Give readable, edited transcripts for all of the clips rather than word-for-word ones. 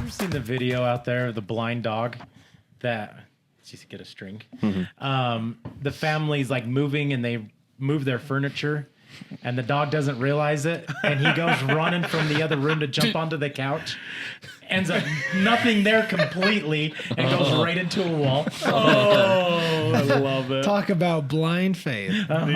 ever seen the video out there of the blind dog that just get a string? The family's like moving and they move their furniture and the dog doesn't realize it and he goes running from the other room to jump onto the couch. Ends up nothing there completely and goes right into a wall. Oh, I love it. Talk about blind faith. That's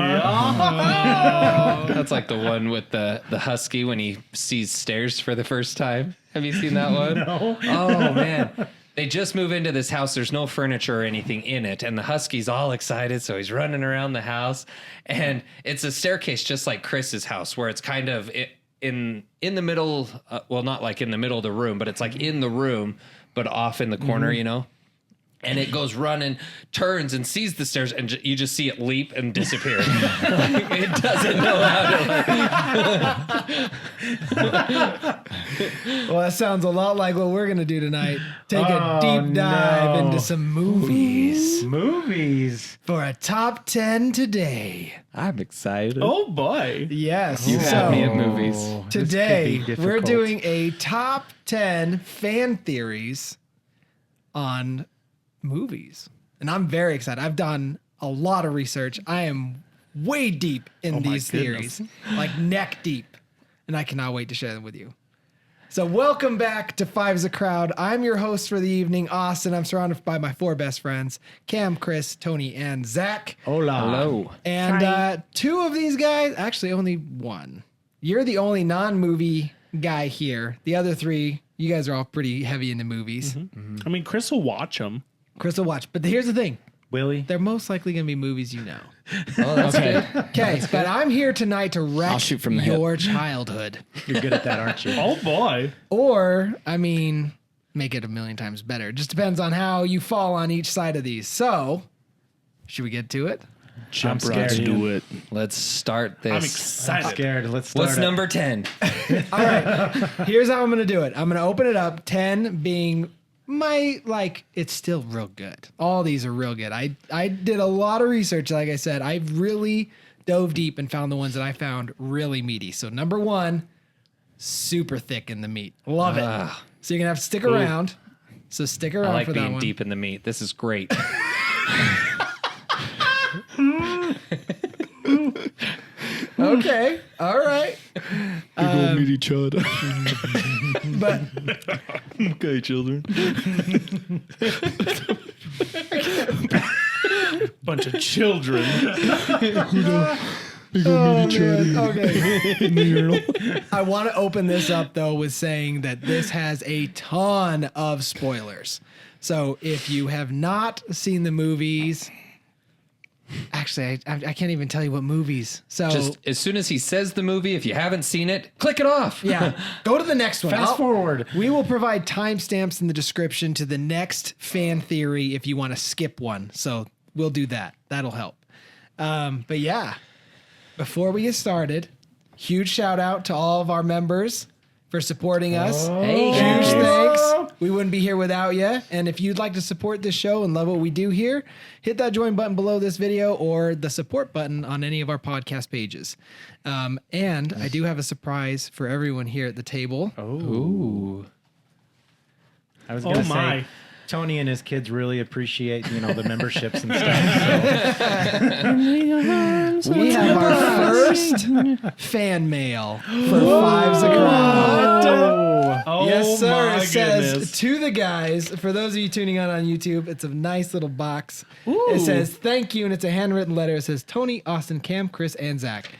like the one with the husky when he sees stairs for the first time. Have you seen that one? No. Oh, man. They just move into this house. There's no furniture or anything in it. And the husky's all excited. So he's running around the house. And it's a staircase just like Chris's house where it's kind of in the middle. Well, not like in the middle of the room, but it's like in the room, but off in the corner, you know? And it goes running, turns and sees the stairs, and you just see it leap and disappear. It doesn't know how to. Well, that sounds a lot like what we're going to do tonight. Take a deep dive into some movies. Movies. For a top 10 today. I'm excited. Oh, boy. Yes. You have me at movies. Today, This could be we're difficult. doing a top 10 fan theories on movies. And I'm very excited. I've done a lot of research. I am way deep in these theories, like neck deep. And I cannot wait to share them with you. So welcome back to Five's a Crowd. I'm your host for the evening, Austin. I'm surrounded by my four best friends, Cam, Chris, Tony, and Zach. Hola. Hello. And two of these guys, actually only one. You're the only non-movie guy here. The other three, you guys are all pretty heavy into movies. I mean, Chris will watch them. Chris will watch. But here's the thing. Willie. They're most likely going to be movies you know. Oh, that's good. Okay, but I'm here tonight to wreck shoot from the your childhood. You're good at that, aren't you? Oh, boy. Or, I mean, make it a million times better. It just depends on how you fall on each side of these. So, should we get to it? Jump scared. right do it. Let's start this. I'm I'm excited. scared. Let's start. What's it. number 10? All right, here's how I'm going to do it. I'm going to open it up, 10 being it's still real good. All these are real good. I did a lot of research, like I said. I really dove deep and found the ones that I found really meaty. So number 1, super thick in the meat. Love it. So you're going to have to stick around. So stick around I like for that being one. deep in the meat. This is great. Okay. All right. We go meet each other. But Okay, children. Bunch of children. We go meet each man, other. okay. I want to open this up though with saying that this has a ton of spoilers. So if you have not seen the movies, actually, I can't even tell you what movies. So Just as soon as he says the movie, if you haven't seen it, click it off. yeah, go to the next one. Fast forward. We will provide timestamps in the description to the next fan theory if you want to skip one. So we'll do that. That'll help. But yeah, before we get started, huge shout out to all of our members for supporting us. Hey, Huge guys. thanks. We wouldn't be here without you. And if you'd like to support this show and love what we do here, hit that join button below this video or the support button on any of our podcast pages. And I do have a surprise for everyone here at the table. Ooh. I was gonna Oh, my. say, Tony and his kids really appreciate, the memberships and stuff. We have our first fan mail for Fives a Crowd. Oh, Yes, sir. my It says goodness. to the guys, for those of you tuning on YouTube, it's a nice little box. It says thank you, and it's a handwritten letter. It says Tony, Austin, Cam, Chris, and Zach.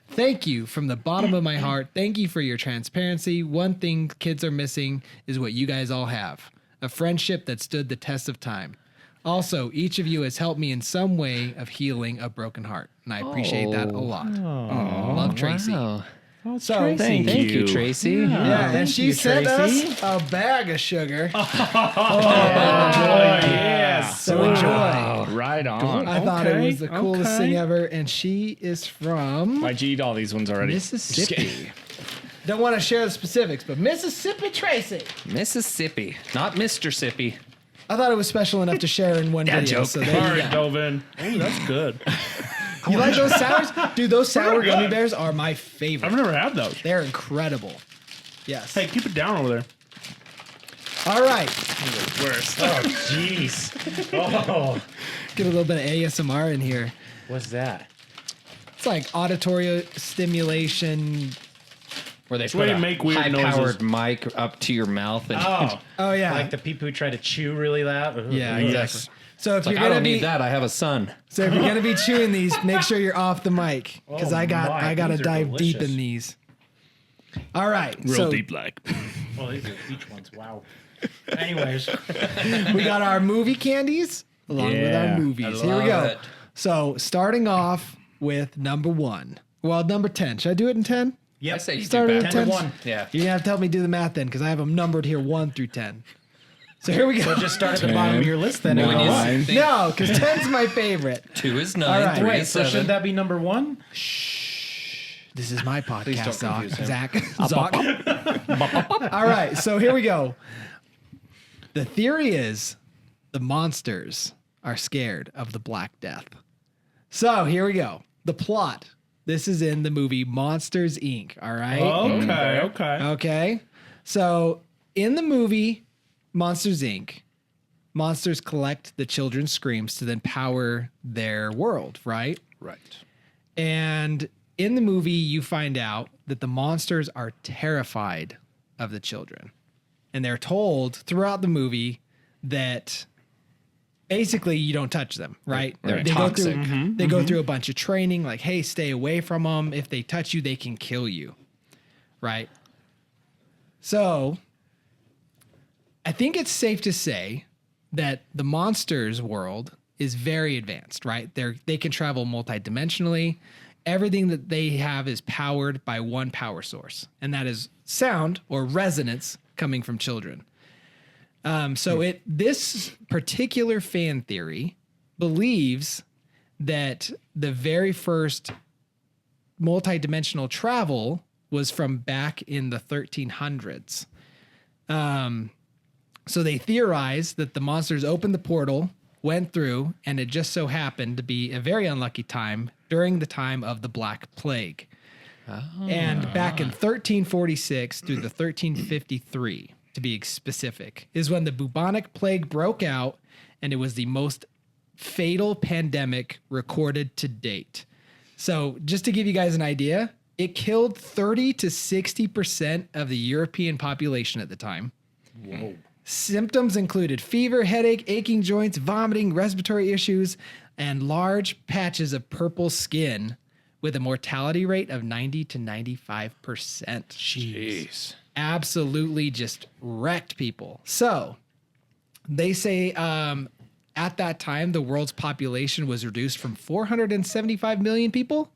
Thank you from the bottom of my heart. Thank you for your transparency. One thing kids are missing is what you guys all have. A friendship that stood the test of time. Also, each of you has helped me in some way of healing a broken heart, and I appreciate that a lot. Love, Tracy. Wow. So Thank Thank you, you. Tracy. yeah, and Thank she you, sent Tracy. us a bag of sugar. Oh, yes. So enjoy. Right on. I thought it Okay, was the coolest okay. thing ever, and she is from Why'd you eat all these ones already? Mississippi. Don't want to share the specifics, but Mississippi Tracy. Mississippi, not Mr. Sippy. I thought it was special enough to share in one video. joke. So All there you right, go. dove in. Oh, that's good. You like those sours? Dude, those sour Pretty gummy good. bears are my favorite. I've never had those. They're incredible. Yes. Hey, keep it down over there. All right. Worst. Oh, jeez. Oh, Get a little bit of ASMR in here. what's that? It's like auditory stimulation. Where they where put you a make weird high-powered mic up to your mouth. And Oh yeah. Like the people who try to chew really loud. Ugh. Yeah, Yes. exactly. So if like, you're I gonna don't be need that. I have a son. so if you're gonna be chewing these, make sure you're off the mic because Oh I my, gotta these are dive deep delicious. in these. All right, Real so deep like. Oh, these are peach ones. Wow. Anyways, we got our movie candies along with Yeah, our movies. Here we love go. it. So starting off with number 1. Well, number 10. Should I do it in 10? yep. I say you Started do at 10 backwards. to 1. Yeah. You're gonna have to help me do the math then because I have them numbered here 1 through 10. So here we go. So just start at the bottom of your list then. When you Nine. think No, because 10's my favorite. 2 is 9, All right. 3 Wait, is so 7. should that be number 1? This is my podcast, don't confuse him. Zach. All right, so here we go. The theory is the monsters are scared of the Black Death. So here we go. The plot. This is in the movie Monsters, Inc. All right. Okay. Okay. So in the movie Monsters, Inc., monsters collect the children's screams to then power their world, right? Right. And in the movie, you find out that the monsters are terrified of the children. And they're told throughout the movie that basically you don't touch them, right? They're They toxic. They go through a bunch of training, like, hey, stay away from them. If they touch you, they can kill you, right? So I think it's safe to say that the monsters world is very advanced, right? They can travel multidimensionally. Everything that they have is powered by one power source, and that is sound or resonance coming from children. This particular fan theory believes that the very first multidimensional travel was from back in the 1300s. So they theorize that the monsters opened the portal, went through, and it just so happened to be a very unlucky time during the time of the Black Plague. And back in 1346 through the 1353, to be specific, is when the bubonic plague broke out, and it was the most fatal pandemic recorded to date. So just to give you guys an idea, it killed 30 to 60% of the European population at the time. Whoa. Symptoms included fever, headache, aching joints, vomiting, respiratory issues, and large patches of purple skin with a mortality rate of 90 to 95%. Jeez. Absolutely just wrecked people. So they say at that time, the world's population was reduced from 475 million people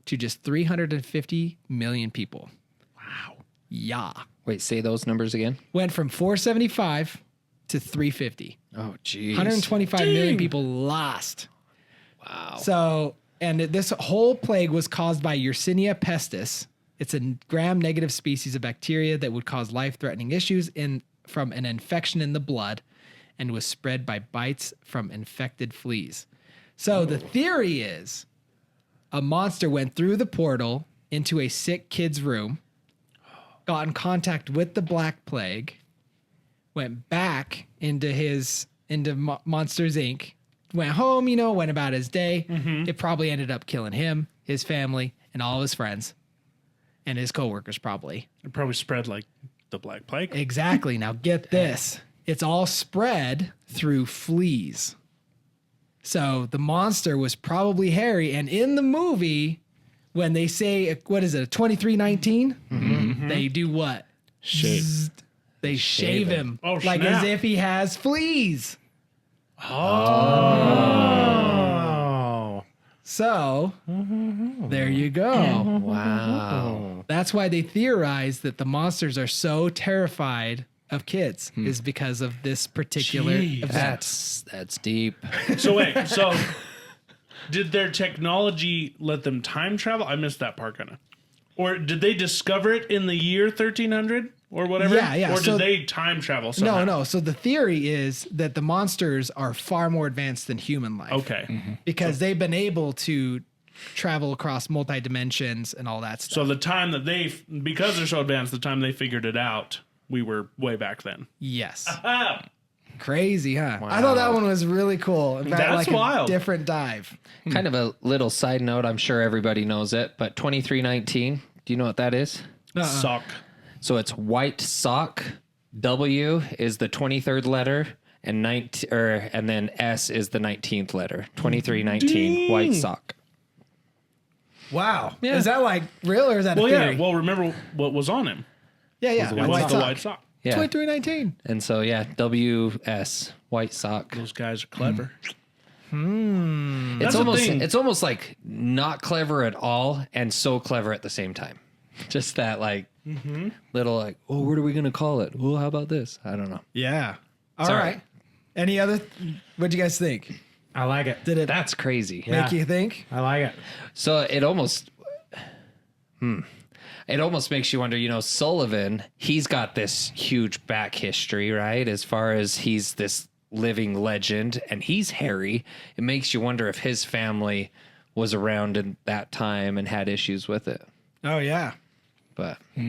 to just 350 million people. Wow. Yeah. Wait, say those numbers again. Went from 475 to 350. Oh, geez. 125 million people lost. Wow. So, and this whole plague was caused by Yersinia pestis. It's a gram-negative species of bacteria that would cause life-threatening issues from an infection in the blood and was spread by bites from infected fleas. So the theory is a monster went through the portal into a sick kid's room, got in contact with the Black Plague, went back into Monsters, Inc., went home, went about his day. It probably ended up killing him, his family, and all of his friends, and his coworkers probably. It probably spread like the Black Plague. Exactly. Now get this. It's all spread through fleas. So the monster was probably hairy. And in the movie, when they say, what is it, a 2319? They do what? Shave. They shave him. Oh, like snap. as if he has fleas. Oh. So there you go. Wow. That's why they theorize that the monsters are so terrified of kids is because of this particular Jeez. event. That's deep. So wait, did their technology let them time travel? I missed that part kind of. Or did they discover it in the year 1300 or whatever? Yeah. Or So- did they time travel somehow? No. So the theory is that the monsters are far more advanced than human life. Okay. Because they've been able to travel across multi-dimensions and all that stuff. So the time that because they're so advanced, the time they figured it out we were way back then. Yes. Ah, Crazy, huh? I thought that one was really cool. In fact, That's like wild. a different dive. Kind of a little side note. I'm sure everybody knows it, but 2319. Do you know what that is? sock. So it's white sock. W is the 23rd letter, and and then S is the 19th letter. 2319. White sock. Wow. Yeah. Is that like real or is that Well, a theory? yeah. Well, remember what was on him? yeah. It was White the sock. white sock. Yeah. 2319. And so yeah, WS white sock. Those guys are clever. It's the almost thing. it's almost like not clever at all and so clever at the same time. Just that like little like, oh, what are we gonna call it? Well, how about this? I don't know. Yeah. All Sorry. right. Any other? What'd you guys think? I like it. Did it That's crazy. make you think? I like it. So it almost makes you wonder, Sullivan, he's got this huge back history, right? As far as he's this living legend and he's hairy. It makes you wonder if his family was around in that time and had issues with it. Oh yeah. But I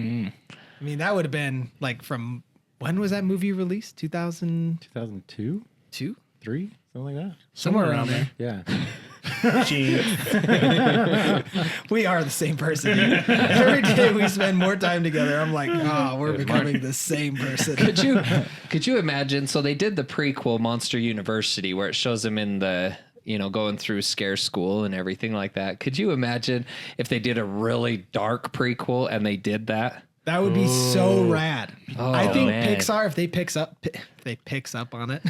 mean, that would have been like from when was that movie released? 2002? 2002, 3, something like that. Somewhere around there. Yeah. Gee, We are the same person. Every day we spend more time together. I'm like, oh, we're becoming the same person. could you imagine? So they did the prequel Monster University where it shows him in the, going through scare school and everything like that. Could you imagine if they did a really dark prequel and they did that? That would be so rad. I think man. Pixar, if they picks up on it,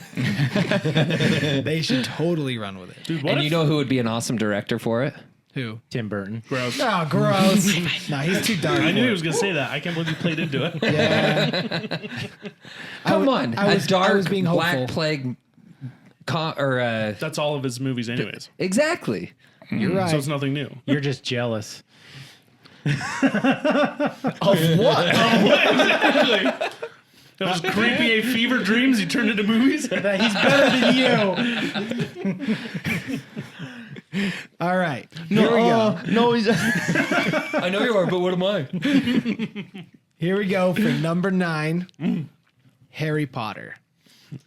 they should totally run with it. dude, what And if you know who would be an awesome director for it? Who? Tim Burton. gross? Oh, gross. No, he's too dark. I knew for he was gonna say that. I can't believe you played into it. Yeah. Come on, I was dark being Black hopeful. Plague, That's all of his movies, anyways. exactly. You're right. So it's nothing new. You're just jealous. Of what? Exactly. Those creepy fever dreams he turned into movies. That he's better than you. All right. Here we go. No, he's. I know you are, but what am I? Here we go for number 9, Harry Potter.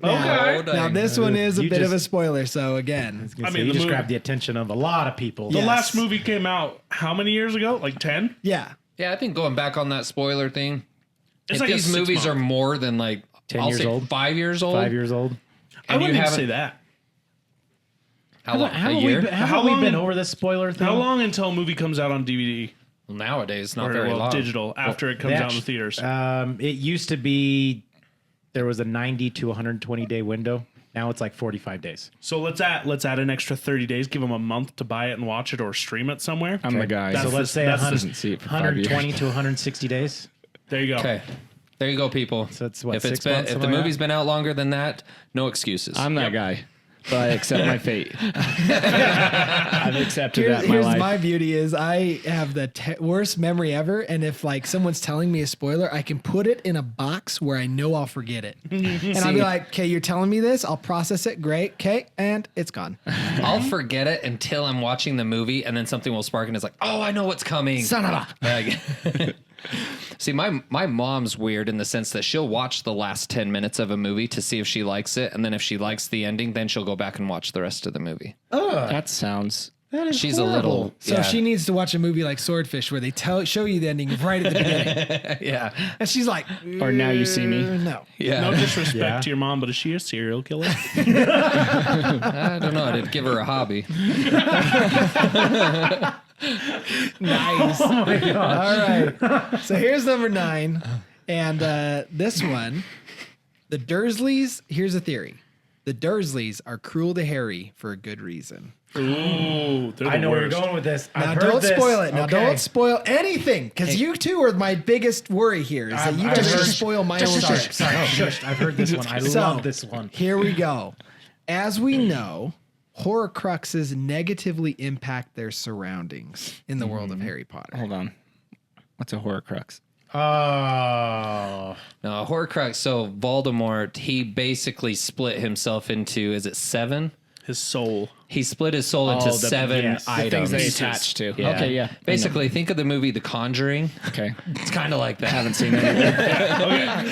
Okay. Now this one is a You bit of just- a spoiler, so again, I mean, you the just movie- grabbed the attention of a lot of people. The Yes. last movie came out how many years ago? Like 10? yeah. Yeah, I think going back on that spoiler thing, It's if like a these movies 6-month. are more than like 10 I'll years say old. 5 years old, 5 years old. I and you wouldn't even haven't say that. how long? How A have year? we been, how How long we long- been over this spoiler thing? How long until a movie comes out on DVD Well, nowadays, not or very long. digital after it comes out in the theaters? It used to be there was a 90 to 120 day window. Now it's like 45 days. So let's add an extra 30 days. Give them a month to buy it and watch it or stream it somewhere. I'm the guy. That's So let's say that's 100, doesn't see it for 5 120 years. to 160 days. There you go. Okay, there you go, people. So it's what, if it's 6 been months, if the something like movie's that? been out longer than that, no excuses. I'm that guy. But I accept my fate. I've accepted Here's, that in my here's life. my beauty is I have the worst memory ever, and if like someone's telling me a spoiler, I can put it in a box where I know I'll forget it, and I'll be like, "Okay, you're telling me this. I'll process it. Great. Okay, and it's gone." I'll forget it until I'm watching the movie, and then something will spark, and it's like, oh, I know what's coming. Son of a. Like- See, my mom's weird in the sense that she'll watch the last 10 minutes of a movie to see if she likes it, and then if she likes the ending, then she'll go back and watch the rest of the movie. That sounds. That is She's horrible. a little So she needs to watch a movie like Swordfish where they show you the ending right at the beginning, yeah. and she's like, Or Now You See Me. No. Yeah. No disrespect Yeah. to your mom, but is she a serial killer? I don't know. I did give her a hobby. Nice. Oh my God. All right. So here's number 9. And this one, the Dursleys, here's a theory. The Dursleys are cruel to Harry for a good reason. Ooh, they're the I know where you're worst. going with this. Now, I've heard don't this. spoil it. Now, Okay. don't spoil anything, because you two are my biggest worry here, is that you guys heard- just spoil my own Sorry, shit. sorry. Shush. I've heard this one. I So, love this one. Here we go. As we know, Horcruxes negatively impact their surroundings in the world of Harry Potter. Hold on. What's a Horcrux? Oh. No, Horcrux. So Voldemort, he basically split himself into, is it 7? His soul. He split his soul into the- 7 yes. The The things items. they attach to. Yeah. Okay, yeah. Basically, think of the movie The Conjuring. Okay. It's kind of like that. Haven't seen it. Okay.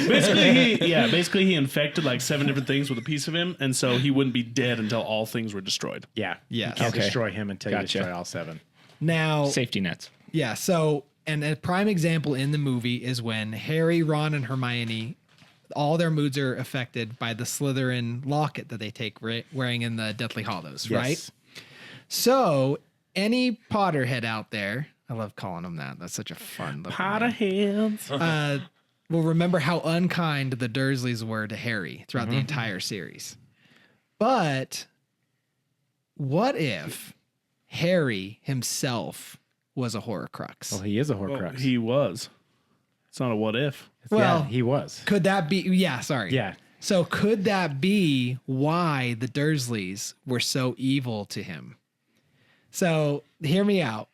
Basically he infected like 7 different things with a piece of him, and so he wouldn't be dead until all things were destroyed. Yeah. Yes. You can't Okay. destroy him until Gotcha. you destroy all 7. Now, Safety nets. yeah. So, and a prime example in the movie is when Harry, Ron, and Hermione, all their moods are affected by the Slytherin locket that they take wearing in the Deathly Hallows, right? So, any Potterhead out there, I love calling them that. That's such a fun looking name. Potterheads. Will remember how unkind the Dursleys were to Harry throughout the entire series. But what if Harry himself was a Horcrux? Well, he is a Well, Horcrux. he was. It's not a what if. Well, he was. could that be? Yeah, sorry. Yeah. So could that be why the Dursleys were so evil to him? So hear me out.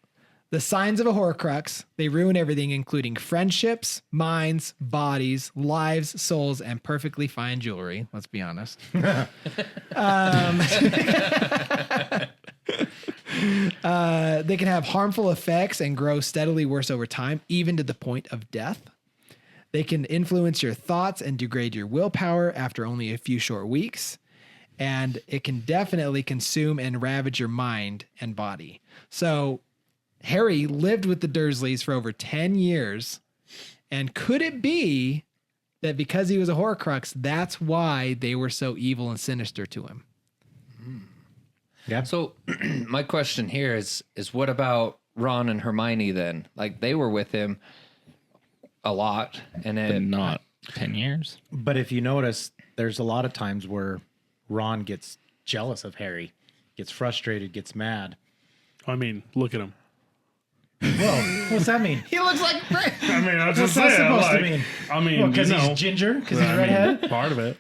The signs of a Horcrux, they ruin everything, including friendships, minds, bodies, lives, souls, and perfectly fine jewelry. Let's be honest. They can have harmful effects and grow steadily worse over time, even to the point of death. They can influence your thoughts and degrade your willpower after only a few short weeks. And it can definitely consume and ravage your mind and body. So Harry lived with the Dursleys for over 10 years. And could it be that because he was a Horcrux, that's why they were so evil and sinister to him? Yeah. So my question here is what about Ron and Hermione then? Like they were with him a lot, and But then not 10 years. But if you notice, there's a lot of times where Ron gets jealous of Harry, gets frustrated, gets mad. I mean, look at him. Whoa, what's that mean? He looks like I mean, I was What's just that saying. supposed to Like, mean? I mean, Because you know, he's ginger? Because he's I mean, redhead? part of it.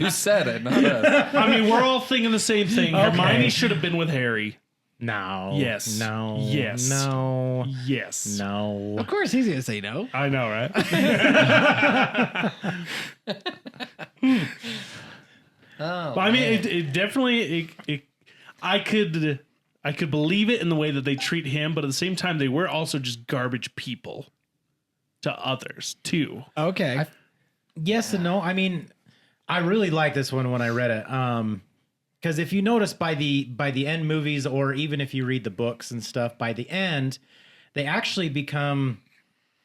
you said it, not us. I mean, we're all thinking the same thing. Hermione should have been with Harry. No. Yes. No. Yes. No. Yes. No. Of course, he's gonna say no. I know, right? But I mean, it definitely. I could believe it in the way that they treat him, but at the same time, they were also just garbage people to others too. Okay. Yes and no. I mean, I really like this one when I read it. Because if you notice by the end movies, or even if you read the books and stuff, by the end, they actually become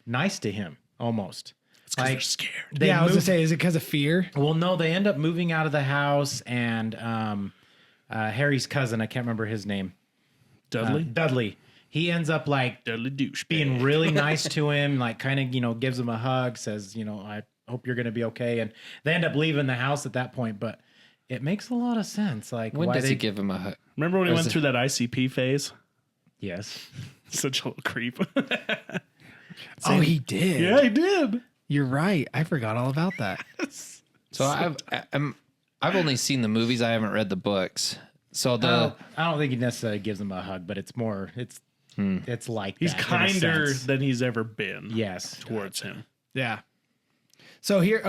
nice to him almost. It's because they're scared. They Yeah, I was gonna move- say, is it because of fear? Well, no, they end up moving out of the house, and Harry's cousin, I can't remember his name, Dudley, Dudley. He ends up like Dudley douche being really nice to him, like kind of, gives him a hug, says, I hope you're going to be okay. And they end up leaving the house at that point, but it makes a lot of sense. Like, When why does they he give him a hug? Remember when he Or went is it- through that ICP phase? Yes. Such a little creep. Oh, he did. Yeah, he did. You're right. I forgot all about that. So I've only seen the movies. I haven't read the books. So the I don't think he necessarily gives him a hug, but it's more, it's like He's that, in a kinder sense. than he's ever been Yes. towards him. Yeah. So here's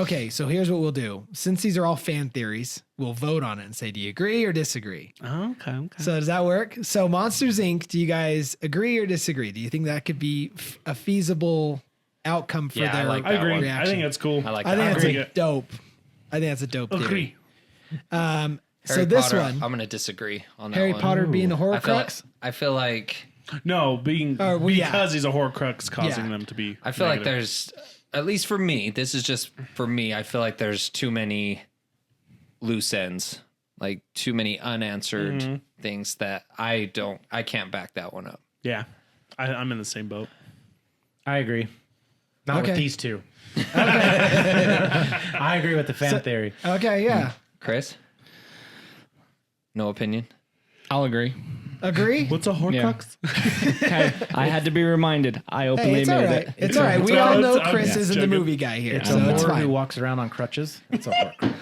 what we'll do. Since these are all fan theories, we'll vote on it and say, do you agree or disagree? Okay. So does that work? So Monsters Inc., do you guys agree or disagree? Do you think that could be a feasible outcome for Yeah, I their like I that agree. one. reaction? I think that's cool. I like I that. think agree. that's a dope. I think that's a dope theory. Agree. So Harry this Potter, one, I'm going to disagree on that Harry one. Potter being a Horcrux. I feel like No, well, yeah. because he's a Horcrux causing Yeah. them to be. I feel like negative. there's, at least for me, this is just for me, I feel like there's too many loose ends, like too many unanswered things that I can't back that one up. Yeah, I'm in the same boat. I agree. Not Okay. with these two. I agree with the fan theory. Okay, yeah. Chris? No opinion? I'll agree. Agree? What's a Horcrux? Okay. I had to be reminded. I Hey, openly it's all made right. it. It's all right. We all all right. know I'm Chris just isn't the joking. movie guy here, It's so a it's whore who fine. walks around on crutches. It's a Horcrux.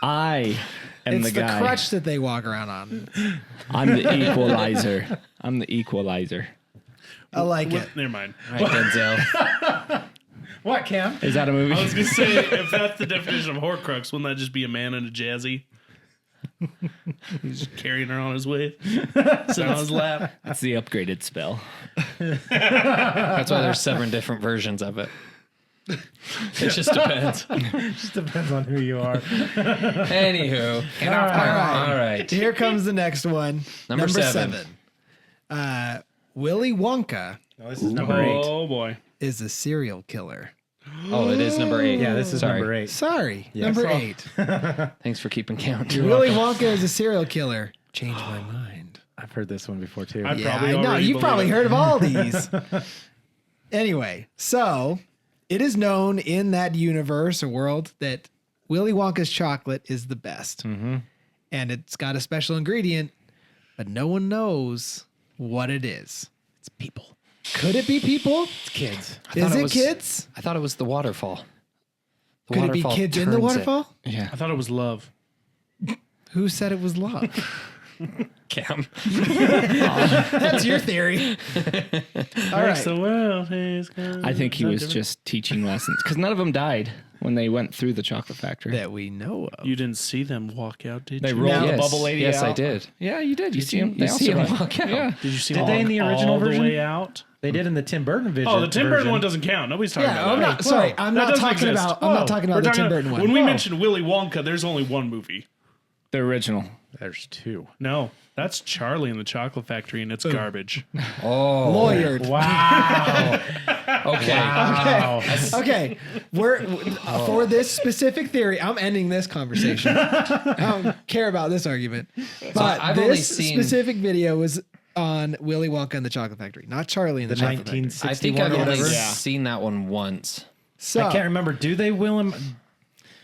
I am It's the the guy. crutch that they walk around on. I'm the equalizer. I'm the equalizer. I like it. Never mind. All right, Denzel. What, Cam? Is that a movie? I was gonna say, if that's the definition of Horcrux, wouldn't that just be a man in a jazzy? He's just carrying her on his way, sitting on his lap. That's the upgraded spell. That's why there's 7 different versions of it. It just depends. Just depends on who you are. Anywho. All right. Here comes the next one. Number 7. Willy Wonka No, this is number 8. Oh boy. is a serial killer. Oh, it is number 8. Yeah, this is Sorry. number 8. Sorry, number 8. Thanks for keeping count. Willy Wonka is a serial killer. Change my mind. I've heard this one before too. I've Yeah, probably I know. already You've probably believed heard of all these. Anyway, so it is known in that universe or world that Willy Wonka's chocolate is the best. Mm-hmm. And it's got a special ingredient, but no one knows what it is. It's people. Could it be people? It's kids. Is it kids? I thought it was the waterfall. The Could it be waterfall kids in the turns it. waterfall? Yeah. I thought it was love. Who said it was love? Cam. That's your theory. All right. The world is gone. I think he was just teaching lessons because none of them died when they went through the chocolate factory. That we know of. You didn't see them walk out, did They you? rolled No. the bubble lady Yes, out. I did. Yeah, you did. You see him? You see him survived. walk out. Yeah. Did you see Did them they in the original all version? the way out? They did in the Tim Burton vision. Oh, the Tim Burton version. one doesn't count. Nobody's talking Yeah, about I'm that. not sorry. I'm That not doesn't talking exist. about. I'm not talking about We're the Tim Burton one. When we mentioned Willy Wonka, there's only one movie. The original. There's 2. No, that's Charlie and the Chocolate Factory, and it's garbage. Oh. Lawyered. Wow. Okay. Wow. Okay, we're for this specific theory. I'm ending this conversation. I don't care about this argument. But I've only this seen- specific video was on Willy Wonka and the Chocolate Factory, not Charlie and the The Chocolate Factory. 1961 I think I've or only whatever. seen that one once. So I can't remember. Do they will him?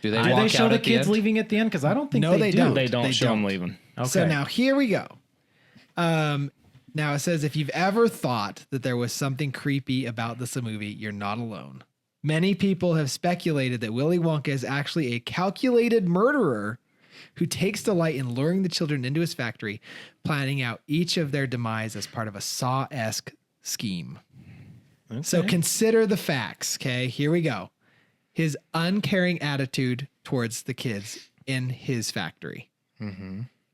Do they Do walk they show out the at kids end? leaving at the end? Because I don't think No, they, they do. don't. They don't They show him don't. leaving. Okay. So now here we go. Now it says if you've ever thought that there was something creepy about this movie, you're not alone. Many people have speculated that Willy Wonka is actually a calculated murderer who takes delight in luring the children into his factory, planning out each of their demise as part of a Saw-esque scheme. So consider the facts, okay? Here we go. His uncaring attitude towards the kids in his factory.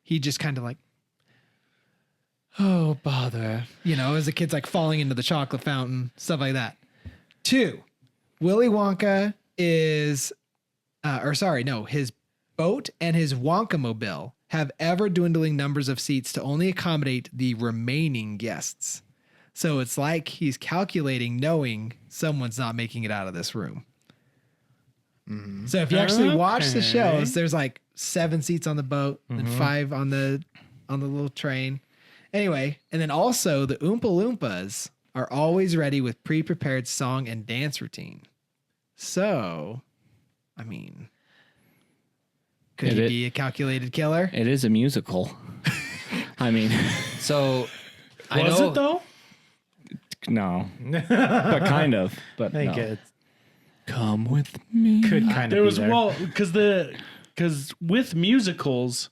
He just kind of like, oh, bother. You know, as the kid's like falling into the chocolate fountain, stuff like that. 2, Willy Wonka is, his boat and his Wonka-mobile have ever-dwindling numbers of seats to only accommodate the remaining guests. So it's like he's calculating knowing someone's not making it out of this room. So if you actually watch the shows, there's like 7 seats on the boat and 5 on the little train. Anyway, and then also the Oompa Loompas are always ready with pre-prepared song and dance routine. So, I mean, could he be a calculated killer? It is a musical. I mean, So, I Was know. it though? no, but kind of. But I think no. it Come with me. could kind There of was be there. because with musicals,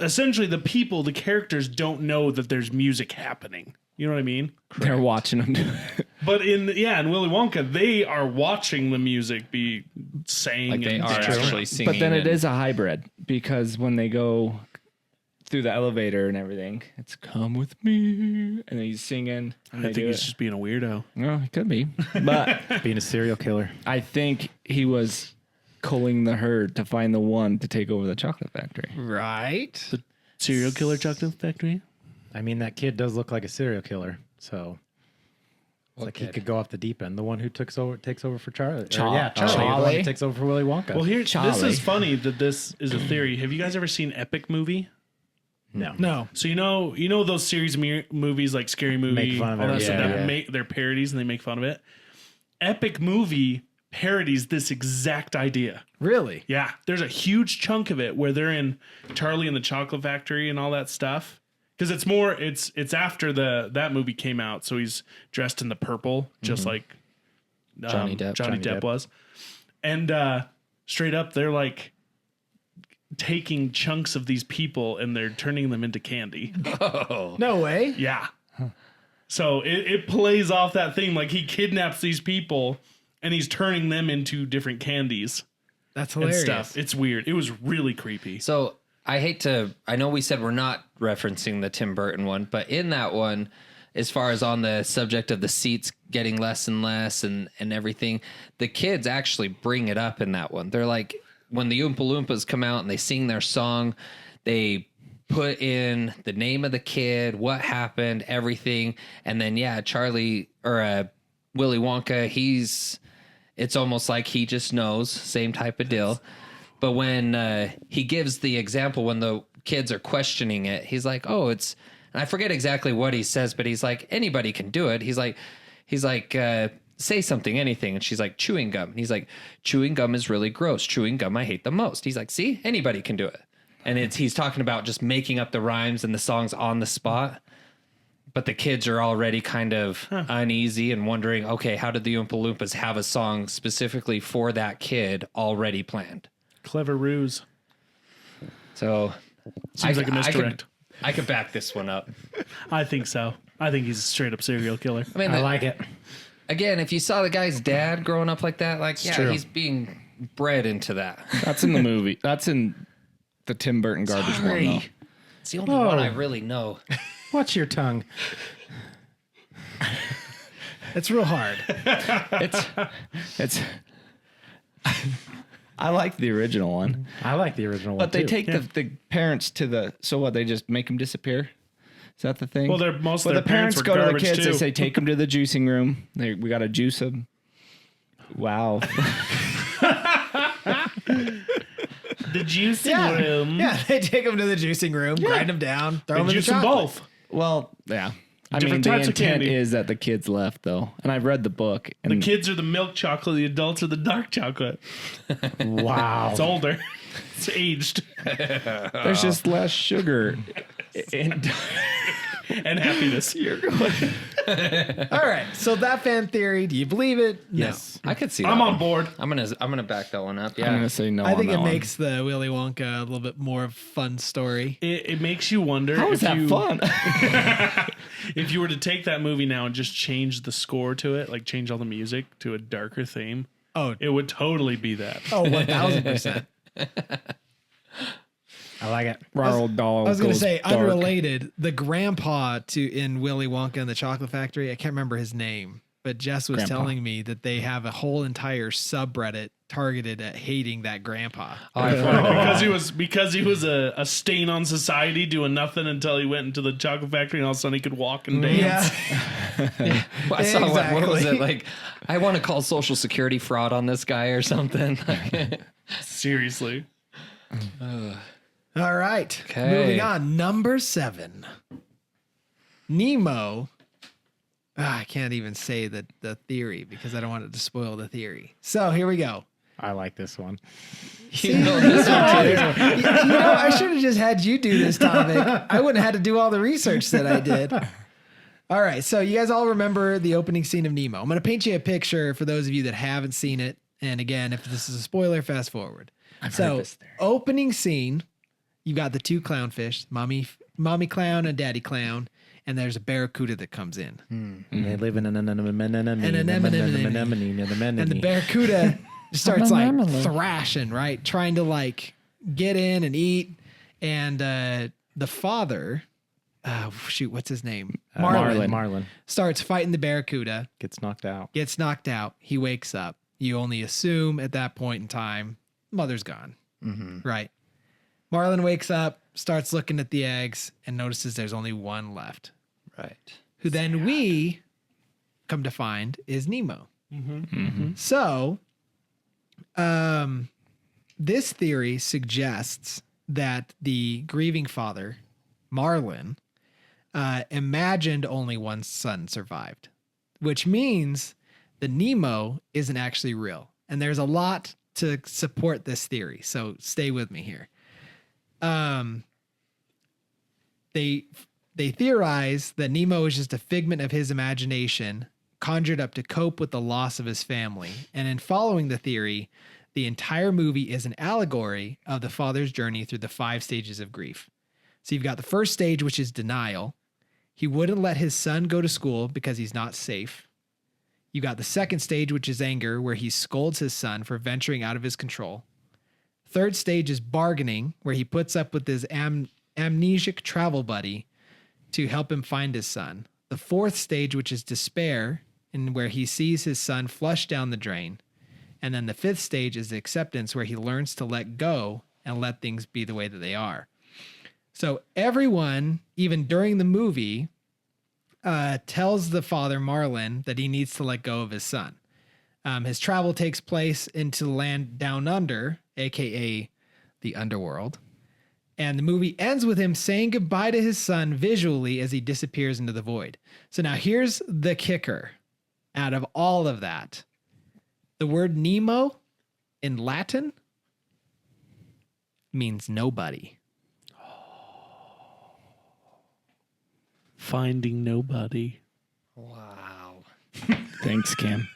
essentially the characters don't know that there's music happening. You know what I mean? They're watching them do it. But in Willy Wonka, they are watching the music be sang. Like they and are dancing. actually singing. But then it and- is a hybrid because when they go through the elevator and everything, it's "Come with me," and then he's singing. And I they think do he's it. just being a weirdo. Well, it could be, but Being a serial killer. I think he was culling the herd to find the one to take over the chocolate factory. Right. Serial killer chocolate factory. I mean, that kid does look like a serial killer. So it's like he could go off the deep end. The one who takes over for Charlie. Charlie. The one Charlie. who takes over for Willy Wonka. Well, this Charlie. is funny that this is a theory. Have you guys ever seen Epic Movie? No. So you know those series of movies like Scary Movie, Make fun of all it, that stuff. yeah, That yeah. make they're parodies and they make fun of it. Epic Movie parodies this exact idea. Really? Yeah, there's a huge chunk of it where they're in Charlie and the Chocolate Factory and all that stuff. Because it's after that movie came out, so he's dressed in the purple, just like Johnny Depp. Johnny Depp was, and straight up they're like taking chunks of these people and they're turning them into candy. No way. Yeah. So it plays off that theme. Like he kidnaps these people and he's turning them into different candies That's and hilarious. stuff. It's weird. It was really creepy. So I know we said we're not referencing the Tim Burton one, but in that one, as far as on the subject of the seats getting less and less and everything, the kids actually bring it up in that one. They're like, when the Oompa Loompas come out and they sing their song, they put in the name of the kid, what happened, everything. And then, Charlie or Willy Wonka, it's almost like he just knows, same type of deal. But when he gives the example, when the kids are questioning it, he's like, oh, and I forget exactly what he says, but he's like, anybody can do it. He's like, say something, anything. And she's like, chewing gum. And he's like, chewing gum is really gross. Chewing gum I hate the most. He's like, see, anybody can do it. And he's talking about just making up the rhymes and the songs on the spot. But the kids are already kind of uneasy and wondering, okay, how did the Oompa Loompas have a song specifically for that kid already planned? Clever ruse. So Seems like a misdirect. I could back this one up. I think so. I think he's a straight up serial killer. I mean, I like it. Again, if you saw the guy's dad growing up like that, like, true. he's being bred into that. That's in the movie. That's in the Tim Burton garbage one, though. It's the only one I really know. Watch your tongue. It's real hard. It's. I like the original one, I like the original one. but they too. take the parents to the. So what? They just make them disappear. Is that the thing? Well, most of their the parents were go to the garbage, kids. too. They say take them to the juicing room. We got to juice them. Wow. The juicing room. Yeah, they take them to the juicing room, grind them down, throw them in the Juice them chocolate. both. Well, yeah. I Different mean, the types of intent candy. is that the kids left, though, and I've read the book. And The kids are the milk chocolate. The adults are the dark chocolate. Wow. It's older. It's aged. there's just less sugar. And And happiness. All right, so that fan theory, do you believe it? Yes. I could see that I'm on one. board. I'm gonna back that one up. Yeah. I'm gonna say no. No. I think on it that makes the Willy Wonka a little bit more of a fun story. It makes you wonder one. How is that fun? if you were to take that movie now and just change the score to it, like change all the music to a darker theme, Oh, it would totally be that. 1000%. I like it. Roald Dahl. I was going to goes say, dark. unrelated, the grandpa in Willy Wonka and the Chocolate Factory, I can't remember his name, but Jess was Grandpa. telling me that they have a whole entire subreddit targeted at hating that grandpa. Oh, I've heard because he was a stain on society, doing nothing until he went into the chocolate factory, and all of a sudden he could walk and dance. Yeah. I saw what was it Exactly. like? I want to call Social Security fraud on this guy or something. Seriously. All right. Okay. Moving on. Number 7. Nemo. I can't even say the theory because I don't want it to spoil the theory. So here we go. I like this one. You know this one too. You know, I should have just had you do this topic. I wouldn't have had to do all the research that I did. All right. So you guys all remember the opening scene of Nemo. I'm going to paint you a picture for those of you that haven't seen it. And again, if this is a spoiler, fast forward. So opening scene, you've got the two clownfish, mommy clown and daddy clown. And there's a barracuda that comes in. And they live in an anemone. And the barracuda starts like thrashing, right? Trying to like get in and eat. And the father, what's his name? Marlin Starts fighting the barracuda, gets knocked out. He wakes up. You only assume at that point in time, mother's gone, right? Marlin wakes up, starts looking at the eggs, and notices there's only one left. Right. Who then we come to find is Nemo. So, this theory suggests that the grieving father, Marlin, imagined only one son survived, which means the Nemo isn't actually real. And there's a lot to support this theory. So stay with me here. They theorize that Nemo is just a figment of his imagination, conjured up to cope with the loss of his family. And in following the theory, the entire movie is an allegory of the father's journey through the 5 stages of grief. So you've got the first stage, which is denial. He wouldn't let his son go to school because he's not safe. You got the second stage, which is anger, where he scolds his son for venturing out of his control. Third stage is bargaining, where he puts up with his amnesic travel buddy to help him find his son. The fourth stage, which is despair, and where he sees his son flush down the drain. And then the fifth stage is acceptance, where he learns to let go and let things be the way that they are. So everyone, even during the movie, tells the father, Marlin, that he needs to let go of his son. His travel takes place into the land down under, aka the underworld. And the movie ends with him saying goodbye to his son visually as he disappears into the void. So now here's the kicker out of all of that. The word Nemo in Latin means nobody. Finding nobody. Wow. Thanks, Cam.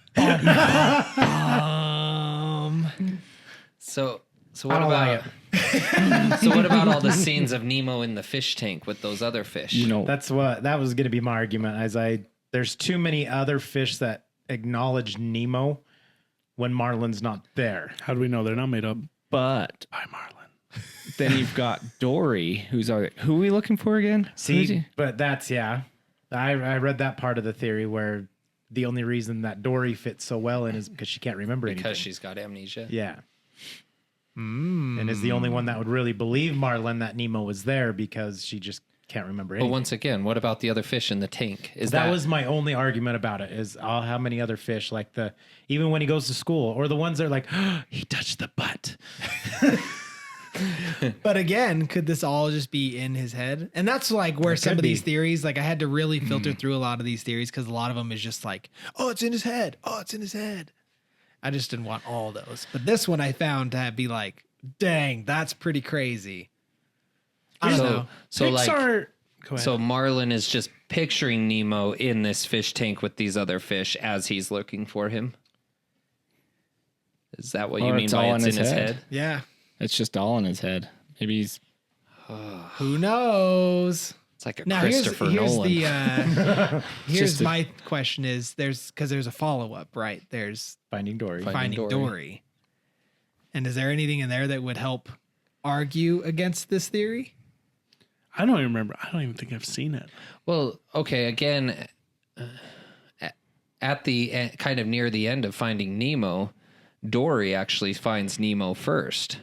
So what about so what about all the scenes of Nemo in the fish tank with those other fish? You know, That was going to be my argument. There's too many other fish that acknowledge Nemo when Marlin's not there. How do we know they're not made up but by Marlin? then you've got Dory, who are we looking for again? Who is See, he? but I read that part of the theory where the only reason that Dory fits so well in is because she can't remember anything. Because she's got amnesia. Yeah. And is the only one that would really believe Marlin that Nemo was there because she just can't remember But anything. once again, what about the other fish in the tank? That was my only argument about it is how many other fish, like even when he goes to school, or the ones that are like, oh, he touched the butt. But again, could this all just be in his head? And that's like where some of these theories, like I had to really filter through a lot of these theories because a lot of them is just like, oh, it's in his head. Oh, it's in his head. I just didn't want all those. But this one I found to be like, dang, that's pretty crazy. I don't know. Pixar. Go ahead. So Marlin is just picturing Nemo in this fish tank with these other fish as he's looking for him. Is that what you mean it's by all it's in in his his head. head? Yeah. It's just all in his head. Maybe he's Who knows? It's like a Now Christopher Nolan. Here's my question is there's a follow-up, right? There's Finding Dory. Finding Dory. And is there anything in there that would help argue against this theory? I don't even remember. I don't even think I've seen it. Well, okay, again, at the kind of near the end of Finding Nemo, Dory actually finds Nemo first,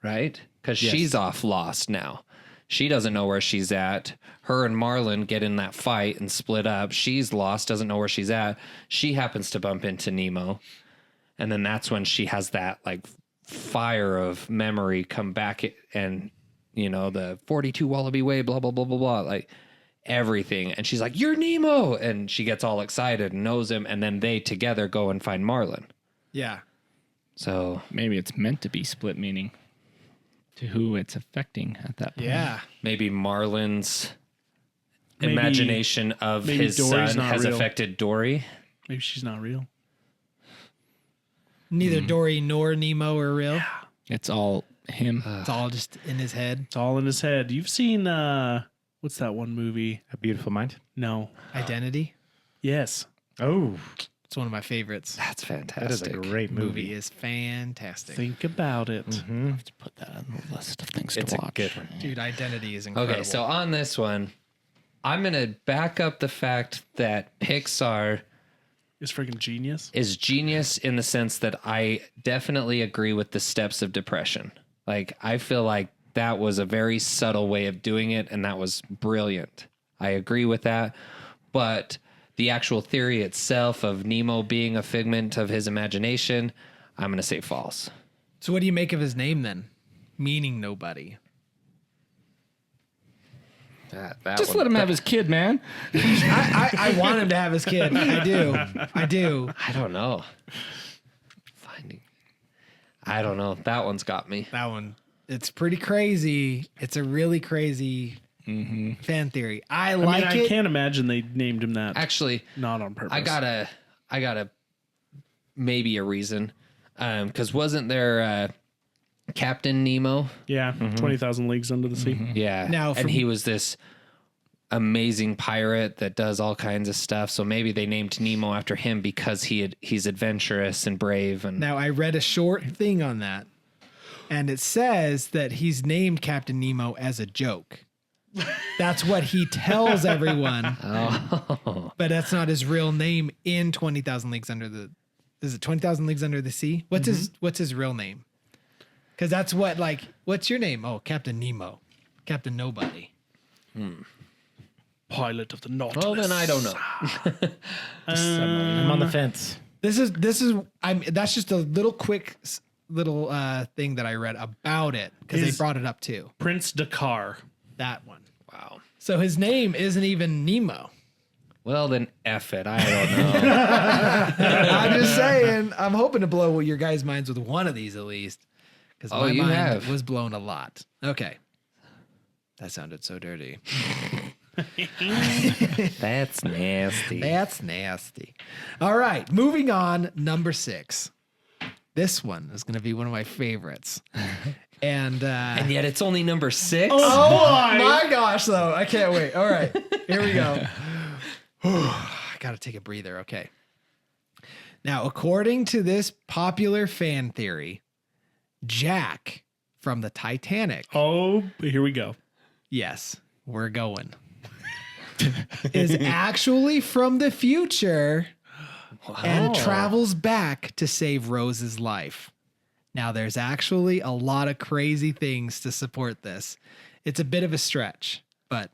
right? Because she's off lost now. She doesn't know where she's at. Her and Marlin get in that fight and split up. She's lost, doesn't know where she's at. She happens to bump into Nemo. And then that's when she has that like fire of memory come back and, you know, the 42 Wallaby Way, blah, blah, blah, blah, blah, like everything. And she's like, you're Nemo. And she gets all excited and knows him. And then they together go and find Marlin. Yeah. So maybe it's meant to be split meaning to who it's affecting at that point. Yeah. maybe Marlin's Maybe- imagination of maybe his Dory's son not has real. affected Dory. Maybe she's not real. Neither Dory nor Nemo are real. It's all him. It's all just in his head. It's all in his head. You've seen what's that one movie? A Beautiful Mind. No. Identity. Yes. Oh, It's one of my favorites. That's fantastic. that is a great Movie movie. is fantastic. Think about it. To put that on the list of things It's to a watch. good one. Dude, Identity is incredible. Okay, so on this one, I'm going to back up the fact that Pixar It's freaking genius. is genius in the sense that I definitely agree with the steps of depression. Like, I feel like that was a very subtle way of doing it, and that was brilliant. I agree with that. But the actual theory itself of Nemo being a figment of his imagination, I'm going to say false. So what do you make of his name then? Meaning nobody. Just let him have his kid, man. I want him to have his kid. I do. I don't know. I don't know. That one's got me. That one. It's pretty crazy. It's a really crazy fan theory. I like I it. can't imagine they named him that. Actually, Not on purpose. I gotta maybe a reason. Because wasn't there Captain Nemo? Yeah. 20,000 Leagues Under the Sea. Yeah. Now, and from- he was this amazing pirate that does all kinds of stuff. So maybe they named Nemo after him because he's adventurous and brave. And Now I read a short thing on that. And it says that he's named Captain Nemo as a joke. That's what he tells everyone. But that's not his real name in 20,000 Leagues Under the... Is it 20,000 Leagues Under the Sea? What's his real name? Because that's what, like, what's your name? Oh, Captain Nemo. Captain Nobody. Pilot of the Nautilus. Well, then I don't know. I'm on the fence. That's just a little quick little thing that I read about it because they brought it up too. Prince Dakar. That one. Wow. So his name isn't even Nemo. Well, then F it. I don't know. I'm just saying. I'm hoping to blow your guys' minds with one of these at least. Because my mind was blown a lot. Okay. That sounded so dirty. That's nasty. That's nasty. All right. Moving on. Number 6. This one is going to be one of my favorites. And yet it's only number 6? Oh my gosh, though. I can't wait. All right. Here we go. I got to take a breather. Okay. Now, according to this popular fan theory, Jack from the Titanic. Oh, here we go. Yes, we're going. Is actually from the future and travels back to save Rose's life. Now, there's actually a lot of crazy things to support this. It's a bit of a stretch, but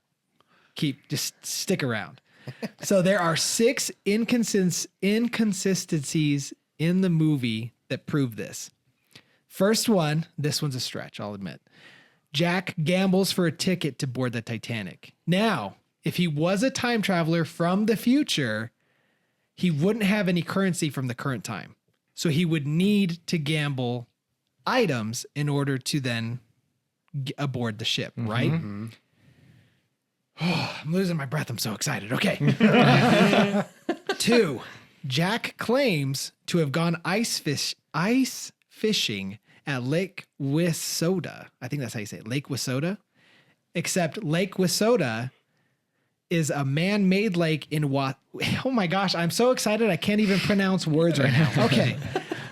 just stick around. So there are 6 inconsistencies in the movie that prove this. First one, this one's a stretch, I'll admit. Jack gambles for a ticket to board the Titanic. Now, if he was a time traveler from the future, he wouldn't have any currency from the current time. So he would need to gamble items in order to then aboard the ship, right? Mm-hmm. Oh, I'm losing my breath. I'm so excited. Okay. 2, Jack claims to have gone ice fishing at Lake Wissota. I think that's how you say it. Lake Wissota. Except Lake Wissota is a man-made lake in what? Oh my gosh, I'm so excited I can't even pronounce words right now. Okay.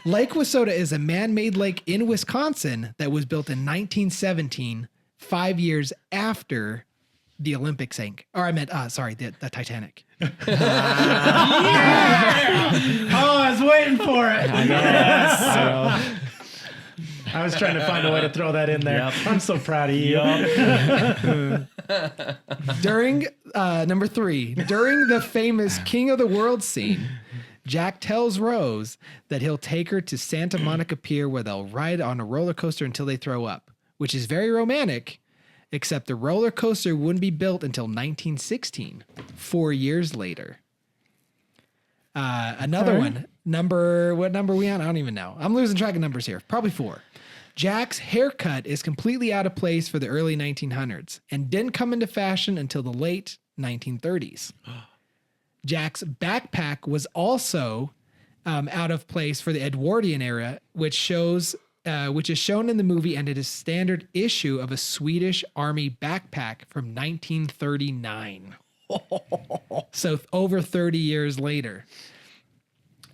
Lake Wissota is a man-made lake in Wisconsin that was built in 1917, 5 years after the Olympics sank. Or I meant, the Titanic. I was waiting for it. Yes. I was trying to find a way to throw that in there. Yep. I'm so proud of you. During number 3, during the famous King of the World scene, Jack tells Rose that he'll take her to Santa Monica Pier where they'll ride on a roller coaster until they throw up, which is very romantic, except the roller coaster wouldn't be built until 1916, 4 years later. Another one. What number are we on? I don't even know. I'm losing track of numbers here. Probably 4. Jack's haircut is completely out of place for the early 1900s and didn't come into fashion until the late 1930s. Jack's backpack was also out of place for the Edwardian era, which is shown in the movie, and it is standard issue of a Swedish Army backpack from 1939. So over 30 years later.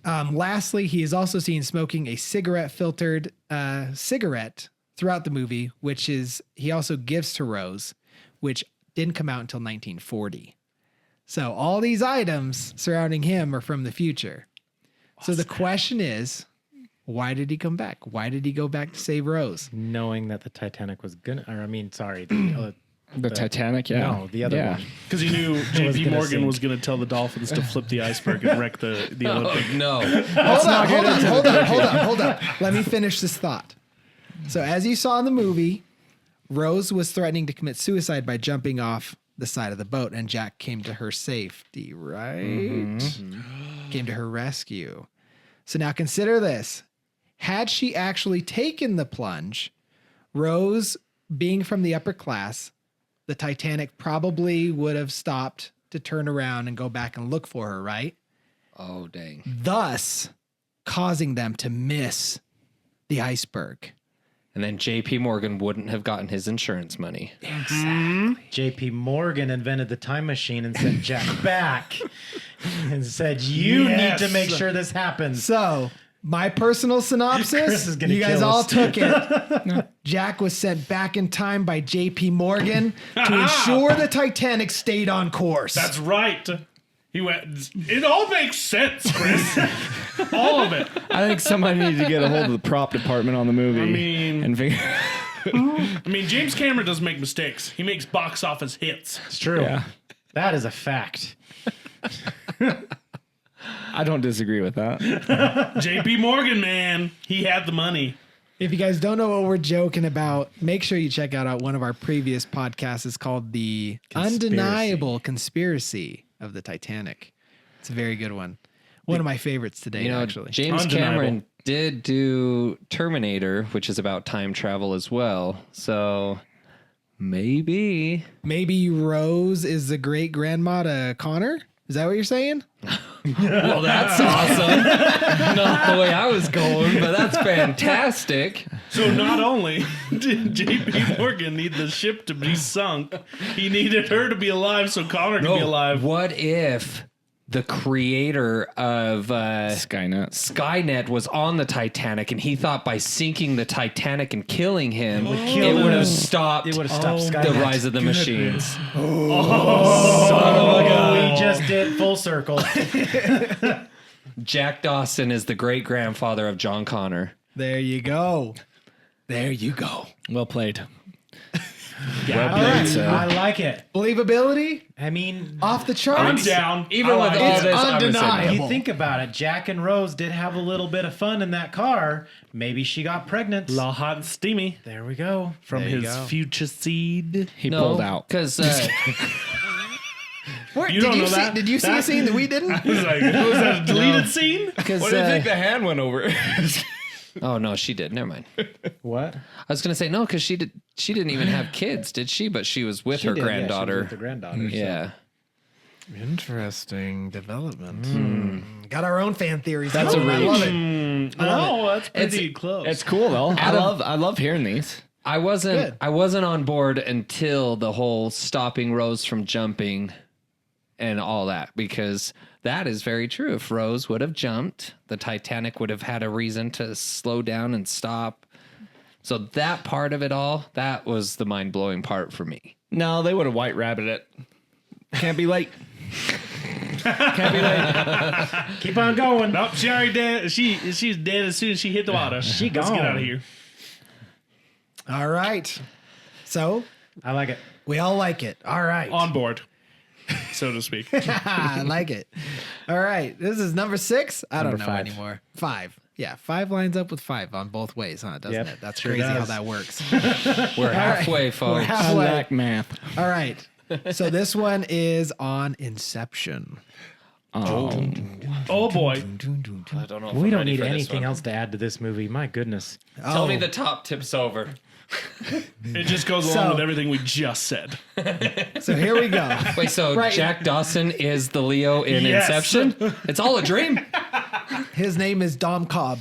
Lastly, he is also seen smoking a cigarette-filtered cigarette throughout the movie, which he also gives to Rose, which didn't come out until 1940. So all these items surrounding him are from the future. So the question is, why did he come back? Why did he go back to save Rose? Knowing that the Titanic was gonna, the Titanic, yeah. No, the other one. Because he knew JP Morgan was going to tell the dolphins to flip the iceberg and wreck the Olympic. Oh, no. Hold up. Let me finish this thought. So as you saw in the movie, Rose was threatening to commit suicide by jumping off the side of the boat, and Jack came to her safety, right? Mm-hmm. Came to her rescue. So now consider this. Had she actually taken the plunge, Rose, being from the upper class, the Titanic probably would have stopped to turn around and go back and look for her, right? Oh, dang. Thus causing them to miss the iceberg. And then JP Morgan wouldn't have gotten his insurance money. Exactly. JP Morgan invented the time machine and sent Jack back and said, you need to make sure this happens. So My personal synopsis, is gonna you guys kill all us. took it. Jack was sent back in time by J.P. Morgan to ensure the Titanic stayed on course. That's right. He went. It all makes sense, Chris. All of it. I think somebody needed to get a hold of the prop department on the movie. I mean- and figure. I mean, James Cameron doesn't make mistakes. He makes box office hits. It's true. Yeah. That is a fact. I don't disagree with that. J.P. Morgan, man, he had the money. If you guys don't know what we're joking about, make sure you check out one of our previous podcasts. It's called The Undeniable Conspiracy of the Titanic. It's a very good one. One of my favorites today, You know, actually. James Undeniable. Cameron did do Terminator, which is about time travel as well. So maybe. Maybe Rose is the great grandma to Connor? Is that what you're saying? Well, that's awesome. Not the way I was going, but that's fantastic. So not only did J.P. Morgan need the ship to be sunk, he needed her to be alive so Connor could be alive. What if the creator of Skynet was on the Titanic, and he thought by sinking the Titanic and killing him, it would have stopped, It would have stopped the Skynet. rise of the machines. We just did full circle. Jack Dawson is the great grandfather of John Connor. There you go. There you go. Well played. Yeah, All right. sir. I like it. Believability? I mean, Off the I'm charts? down. Even with all It's this, I would say no. undeniable. you think about it. Jack and Rose did have a little bit of fun in that car. Maybe she got pregnant. La hot and steamy There we go. from There you his go. future seed. He pulled out. Because Where, You did don't you know see, that? Did you see a That- scene that we didn't? Was that a deleted scene? because the hand went over? oh no, she did. Never mind. What? I was gonna say no because she didn't even have kids, did she? But she was with her She did, yeah, she was granddaughter. with her granddaughter. so- Yeah. Interesting development. Got our own fan theories. That's a I love it. Oh, that's pretty close. It's cool though. I love hearing these. I wasn't on board until the whole stopping Rose from jumping and all that, because that is very true. If Rose would have jumped, the Titanic would have had a reason to slow down and stop. So that part of it all, that was the mind-blowing part for me. No, they would have white rabbited it. Can't be late. Can't be late. Keep on going. Nope, she already dead. She's dead as soon as she hit the water. Let's get gone. out of here. All right. So I like it. we all like it. All right. On board, so to speak. I like it. All right. This is number 6. I don't Number know 5. anymore. 5. Yeah, 5 lines up with 5 on both ways, huh? Doesn't Yep, it? That's sure crazy how does. that works. We're halfway, We're folks. I halfway. like math. All right. So this one is on Inception. Oh boy. I don't know. We don't need anything else to add to this movie. My goodness. Tell me the top tips over. It just goes along So- with everything we just said. So here we go. Wait, so Right. Jack Dawson is the Leo in Yes. Inception? It's all a dream? His name is Dom Cobb.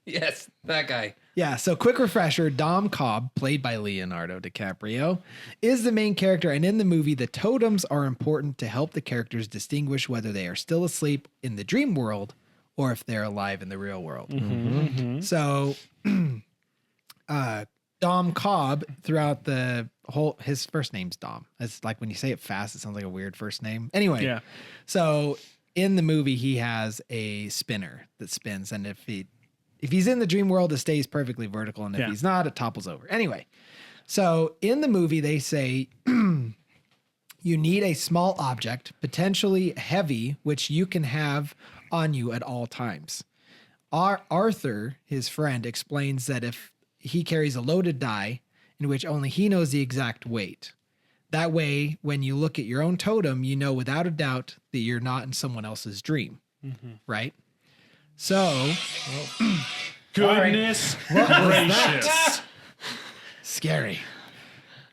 Yes, that guy. Yeah, so quick refresher, Dom Cobb, played by Leonardo DiCaprio, is the main character, and in the movie, the totems are important to help the characters distinguish whether they are still asleep in the dream world or if they're alive in the real world. So Dom Cobb, throughout the whole, his first name's Dom. It's like when you say it fast, it sounds like a weird first name. Anyway, Yeah. so in the movie, he has a spinner that spins, and if he's in the dream world, it stays perfectly vertical, and if Yeah. he's not, it topples over. Anyway, so in the movie, they say you need a small object, potentially heavy, which you can have on you at all times. Arthur, his friend, explains that if he carries a loaded die in which only he knows the exact weight, that way, when you look at your own totem, you know without a doubt that you're not in someone else's dream, right? So, Goodness gracious. scary.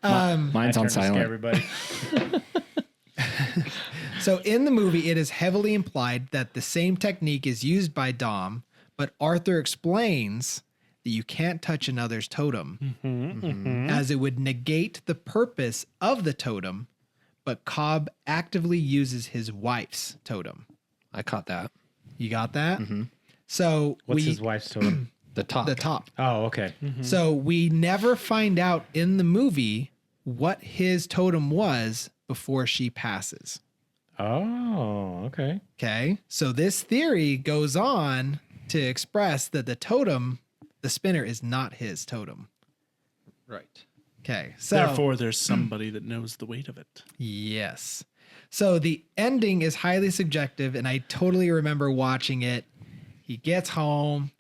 Mine's on Turn to scare silent. everybody. So in the movie, it is heavily implied that the same technique is used by Dom, but Arthur explains that you can't touch another's totem as it would negate the purpose of the totem, but Cobb actively uses his wife's totem. I caught that. You got that? So What's his wife's totem? The top. the top. Oh, okay. So we never find out in the movie what his totem was before she passes. Oh, okay. Okay. So this theory goes on to express that the totem, the spinner, is not his totem. Right. Okay. So Therefore, there's somebody that knows the weight of it. yes. So the ending is highly subjective, and I totally remember watching it. He gets home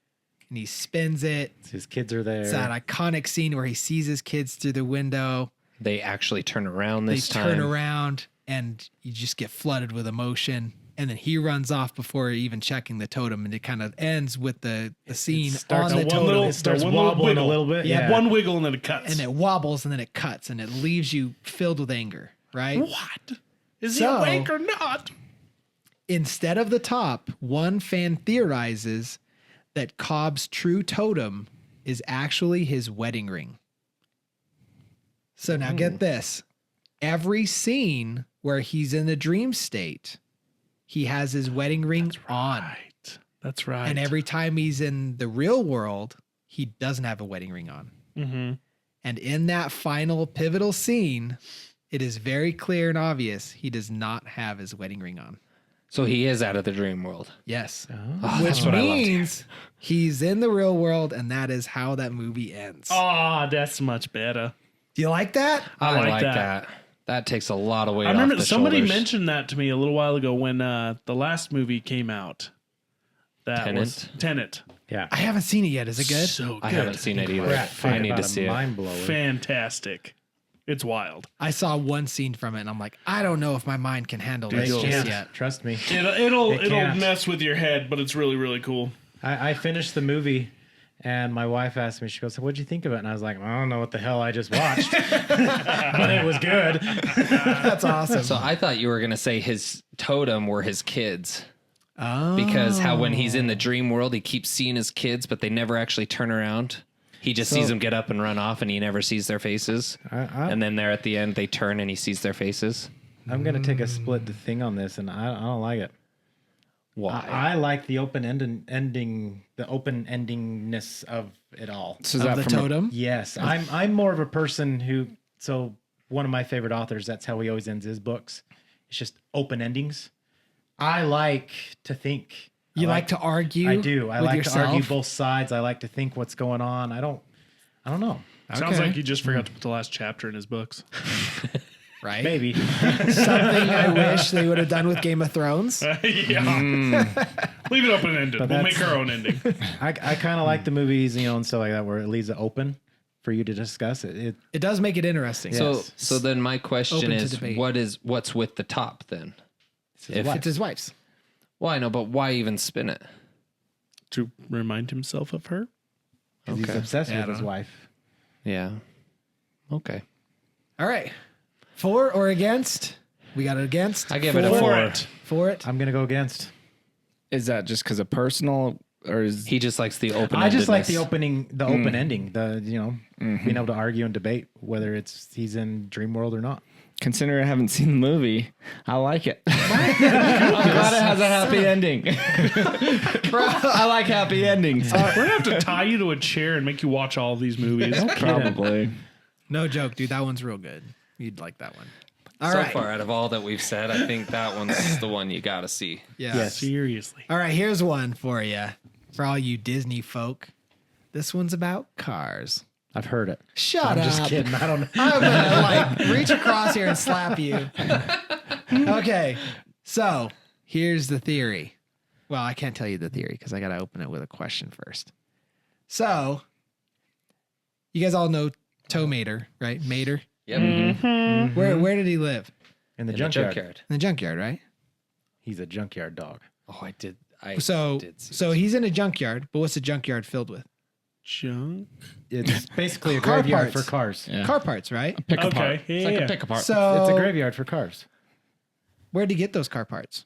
and he spins it. His kids are there. It's that iconic scene where he sees his kids through the window. They actually turn around this They time. turn around and you just get flooded with emotion. And then he runs off before even checking the totem. And it kind of ends with the scene starts on the at totem. it starts one little wobbling wiggle. a little bit. Yeah, Yeah. one wiggle and then it cuts. And it wobbles and then it cuts and it leaves you filled with anger, right? What? Is So- he awake or not? Instead of the top, one fan theorizes that Cobb's true totem is actually his wedding ring. So now get this. Every scene where he's in the dream state, he has his wedding ring on. Right. That's right. And every time he's in the real world, he doesn't have a wedding ring on. Mm-hmm. And in that final pivotal scene, it is very clear and obvious he does not have his wedding ring on. So he is out of the dream world. Yes. Oh, Which that's what I loved. means he's in the real world, and that is how that movie ends. Oh, that's much better. Do you like that? I like like that. that. That takes a lot of weight I remember off the somebody shoulders. mentioned that to me a little while ago when the last movie came out. That Tenet? was Tenet. Yeah. I haven't seen it yet. Is it good? So good. I haven't seen it either. Crap, I need to see it. Mind blowing. Fantastic. It's wild. I saw one scene from it, and I'm like, I don't know if my mind can handle Dude, this you'll- just Can't. yet. Trust me. It'll It can't. mess with your head, but it's really, really cool. I finished the movie, and my wife asked me, she goes, "What'd you think of it?" And I was like, "I don't know what the hell I just watched, but it was good." That's awesome. So I thought you were going to say his totem were his kids. Oh. Because how when he's in the dream world, he keeps seeing his kids, but they never actually turn around. He just sees them get up and run off, and he never sees their faces. And then there at the end, they turn and he sees their faces. I'm gonna take a split the thing on this, and I don't like it. Why? I like the open ending, the open endingness of it all. So is Of that the from totem? Yes, I'm more of a person who. So one of my favorite authors, that's how he always ends his books. It's just open endings. I like to think. You I like to argue? I do. I with like yourself? to argue both sides. I like to think what's going on. I don't know. Sounds Okay. like you just forgot to put the last chapter in his books. Right? Maybe. Something I wish they would have done with Game of Thrones. Yeah. Leave it open ended. We'll that's- make our own ending. I kind of like the movies, and stuff like that, where it leaves it open for you to discuss it. It does make it interesting. Yes. So then my question Open to is, debate. what's with the top then? If It's his wife's. Well, I know, but why even spin it? To remind himself of her. he's Okay. obsessed Yeah, I with his don't know. wife. Yeah. Okay. All right. For or against? We got it against. I give it a For 4. it. For it. I'm gonna go against. Is that just because of personal, or is He just likes the open. I just like the open ending. The being able to argue and debate whether he's in dream world or not. considering I haven't seen the movie, I like it. I'm glad it has a happy ending. I like happy endings. We're gonna have to tie you to a chair and make you watch all these movies. Probably. No joke, dude. That one's real good. You'd like that one. All So right. far, out of all that we've said, I think that one's the one you got to see. Yeah. Yes. Seriously. All right. Here's one for you. For all you Disney folk. This one's about cars. I've heard it. Shut I'm up. just kidding. I don't know. I'm gonna reach across here and slap you. Okay, so here's the theory. Well, I can't tell you the theory because I gotta open it with a question first. So, you guys all know Tow Mater, right? Mater. Yep. Where did he live? In the In the junkyard. junkyard. In the junkyard, right? He's a junkyard dog. Oh, I did. So did see so he's in a junkyard, but what's the junkyard filled with? Junk. It's basically a Car graveyard parts. for cars. Yeah. Car parts, right? Pick Okay, apart. yeah, It's like yeah. a pick apart. So It's a graveyard for cars. where'd he get those car parts?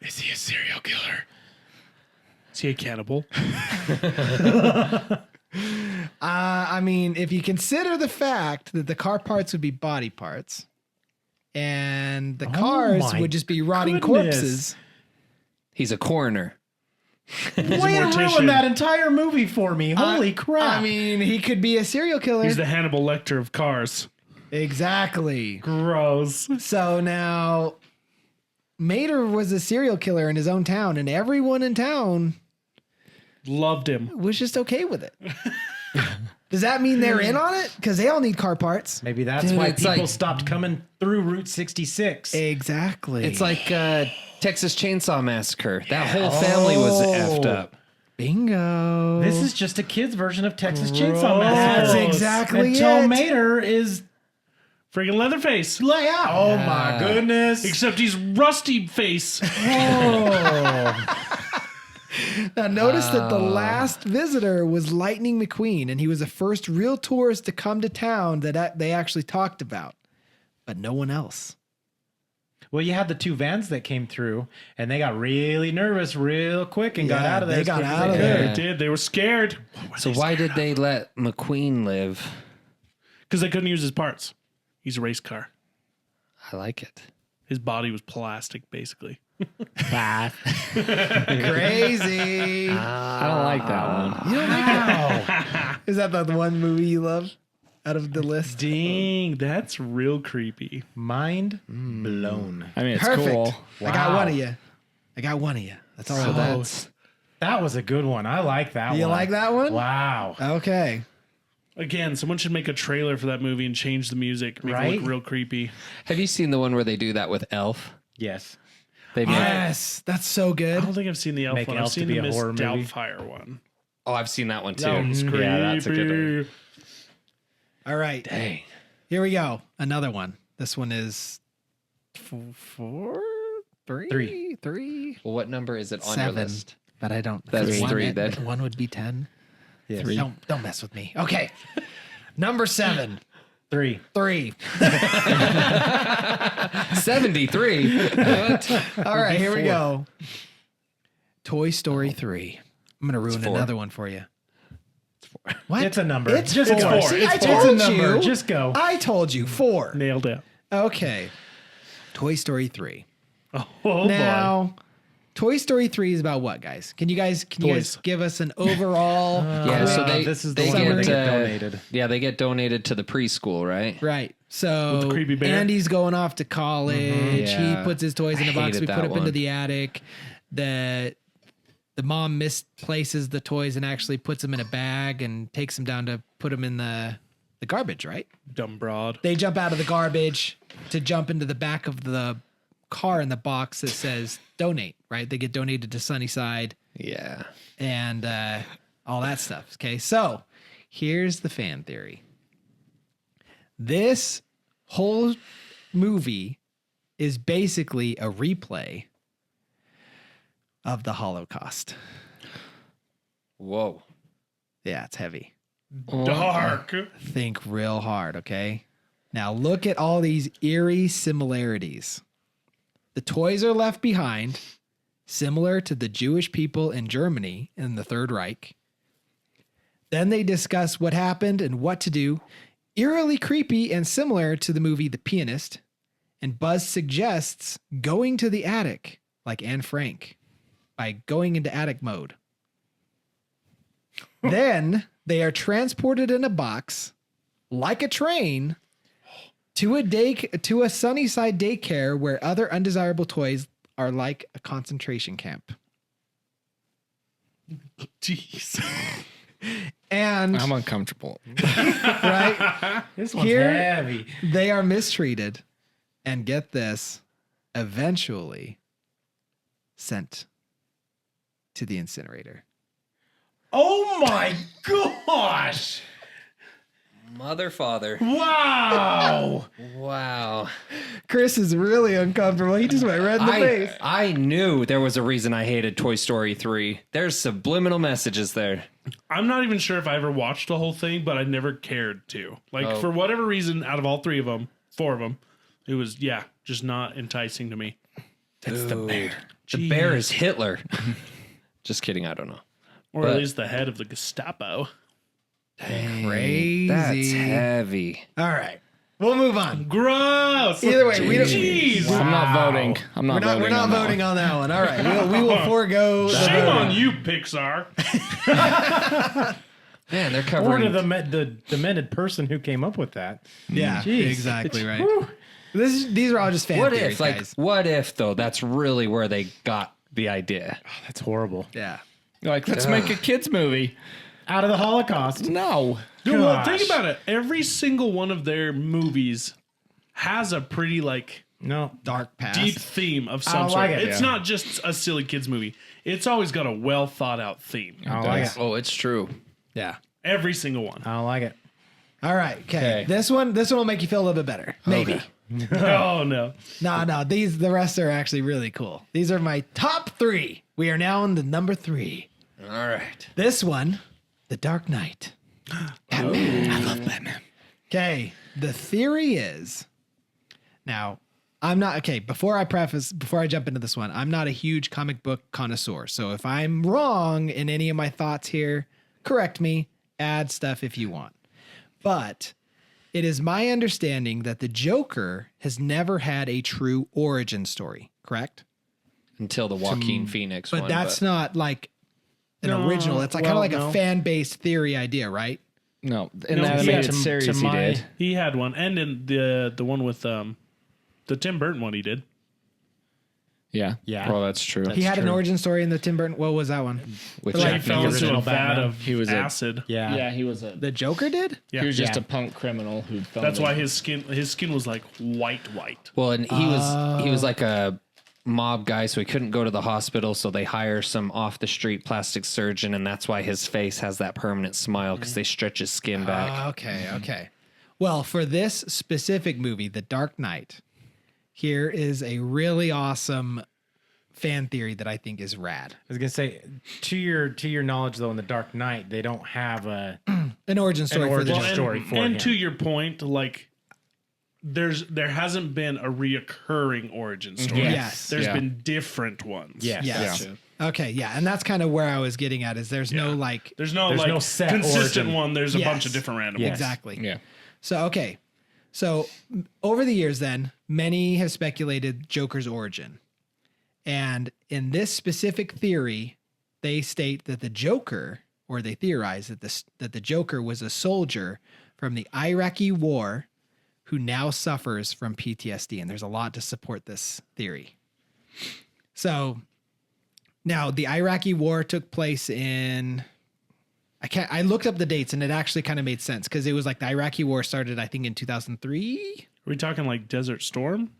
Is he a serial killer? Is he a cannibal? I mean, if you consider the fact that the car parts would be body parts and the cars my would just be rotting goodness. corpses. He's a coroner. Way to ruin that entire movie for me. Holy crap. I mean, he could be a serial killer. He's the Hannibal Lecter of cars. Exactly. Gross. So now, Mater was a serial killer in his own town, and everyone in town Loved him. was just okay with it. Does that mean they're in on it? Because they all need car parts. Maybe that's Dude, why it's people like- stopped coming through Route 66. Exactly. It's like Texas Chainsaw Massacre. That whole family was effed up. bingo. This is just a kid's version of Texas Gross. Chainsaw Massacre. That's exactly Until it. Mater is Freaking Leatherface. lay out. Oh my goodness. Except he's rusty face. Now notice that the last visitor was Lightning McQueen, and he was the first real tourist to come to town that they actually talked about, but no one else. Well, you had the two vans that came through, and they got really nervous real quick and got Yeah, out of there. they as got quick as out of could. there. They did. They were scared. So why did they let McQueen live? Because they couldn't use his parts. He's a race car. I like it. His body was plastic, basically. Crazy. I don't like that one. You don't like that? Is that the one movie you love out of the list? Dang, that's real creepy. Mind blown. I mean, it's Perfect. cool. I got Wow. one of you. That's all. So I want. that's That was a good one. I like that one. You like that one? Wow. Okay. Again, someone should make a trailer for that movie and change the music, make it Right? look real creepy. Have you seen the one where they do that with Elf? Yes. They make, Yes, that's so good. I don't think I've seen the Elf Make one. Elf I've to seen be the a Miss horror movie. Doubtfire one. Oh, I've seen that one too. That one's creepy. Yeah, that's a good one. All right. Dang. Here we go. Another one. This one is three, Well, what number is it on 7. your list? But I don't. That's one, 3 then. One would be 10. Yes. Don't mess with me. Okay. Number 7. 3. 3. 73. What? All right, here we go. Toy Story 3. I'm gonna ruin 4. another one for you. What? It's a number. It's Just 4. go. See, It's I four. told It's a number. you. Just go. I told you 4. Nailed it. Okay. Toy Story 3. Oh, Now, Toy Story 3 is about what, guys? Can you guys Toys. give us an overall? Yeah, so quick- they this is the they one where they get get donated. Yeah, they get donated to the preschool, right? Right. So With the creepy bear? Andy's going off to college. Yeah. He puts his toys in a I box. hated We put that up into one. the attic. The mom misplaces the toys and actually puts them in a bag and takes them down to put them in the garbage, right? dumb broad. They jump out of the garbage to jump into the back of the car in the box that says donate, right? They get donated to Sunnyside Yeah. and all that stuff. Okay, so here's the fan theory. This whole movie is basically a replay of the Holocaust. Whoa. Yeah, it's heavy. Dark. Think real hard, okay? Now look at all these eerie similarities. The toys are left behind, similar to the Jewish people in Germany in the Third Reich. Then they discuss what happened and what to do, eerily creepy and similar to the movie The Pianist. And Buzz suggests going to the attic, like Anne Frank, by going into attic mode. Then they are transported in a box, like a train, to a Sunnyside daycare where other undesirable toys are like a concentration camp. Jeez. And I'm uncomfortable. right, This one's Here- heavy. they are mistreated, and get this, eventually sent to the incinerator. Oh my gosh. Mother, father. Wow. Wow. Chris is really uncomfortable. He just went red in the face. I knew there was a reason I hated Toy Story 3. There's subliminal messages there. I'm not even sure if I ever watched the whole thing, but I never cared to. Like, Oh. for whatever reason, out of all 4 of them, it was, just not enticing to me. It's the bear. The bear is Hitler. Just kidding. I don't know. Or But- at least the head of the Gestapo. Crazy. That's heavy. All right. We'll move on. Gross. Either way, we don't. Jeez. I'm not voting. I'm not voting. We're not on that voting one. on that one. All right, we will forego. the Shame voting. on you, Pixar. Man, they're Or covering. to the demented person who came up with that. Yeah, Jeez. exactly right. These are all just fan What theories, if, like, guys. what if though? That's really where they got the idea. That's horrible. Yeah. Like, let's make a kids movie. Out of the Holocaust. No. Dude, well, Gosh. think about it. Every single one of their movies has a pretty No. Dark past. deep theme of I some like sort. it, It's yeah. not just a silly kids movie. It's always got a well thought out theme. I don't like it. Oh, it's true. Yeah. Every single one. I don't like it. All right. Okay. Okay. This one will make you feel a little bit better. Maybe. Oh no. No. The rest are actually really cool. These are my top 3. We are now on the number 3. All right. This one, The Dark Knight. Batman. I love Batman. Okay. The theory is now. I'm not okay. Before I jump into this one, I'm not a huge comic book connoisseur. So if I'm wrong in any of my thoughts here, correct me, add stuff if you want. But it is my understanding that the Joker has never had a true origin story, correct? Until the Joaquin Phoenix But one. that's not like an No, original. It's like kind of well, like no. a fan-based theory idea, right? No. In No, the he animated had- series, to he my- did. He had one, and in the one with the Tim Burton one, he did. Yeah. Yeah. Well, that's true. He had an true. origin story in the Tim Burton. What was that one? with like, He Jack fell Nicholson. into a original vat Batman. of He was a- acid. Yeah. Yeah, he was a. The Joker did? Yeah. He was just Yeah. a punk criminal who. That's why his skin was like white. Well, and he was like a mob guy, so he couldn't go to the hospital, so they hire some off the street plastic surgeon, and that's why his face has that permanent smile because they stretch his skin back. Okay. Well, for this specific movie, The Dark Knight, here is a really awesome fan theory that I think is rad. I was gonna say, to your knowledge though, in the Dark Knight, they don't have an An origin story for origin the Well, Joker. story for and him. to your point, like there hasn't been a reoccurring origin story. Yes. There's Yeah. been different ones. Yes. Yes. Yeah. Okay, yeah. And that's kind of where I was getting at is there's no Yeah. like There's no There's like no set consistent origin. one. There's a Yes. bunch of different random Yes. ones. exactly. Yeah. So okay. So over the years then, many have speculated Joker's origin. And in this specific theory, they state that the Joker, or they theorize that the Joker was a soldier from the Iraqi war who now suffers from PTSD. And there's a lot to support this theory. So now the Iraqi war took place in I looked up the dates and it actually kind of made sense because it was like the Iraqi war started, I think, in 2003. Are we talking like Desert Storm?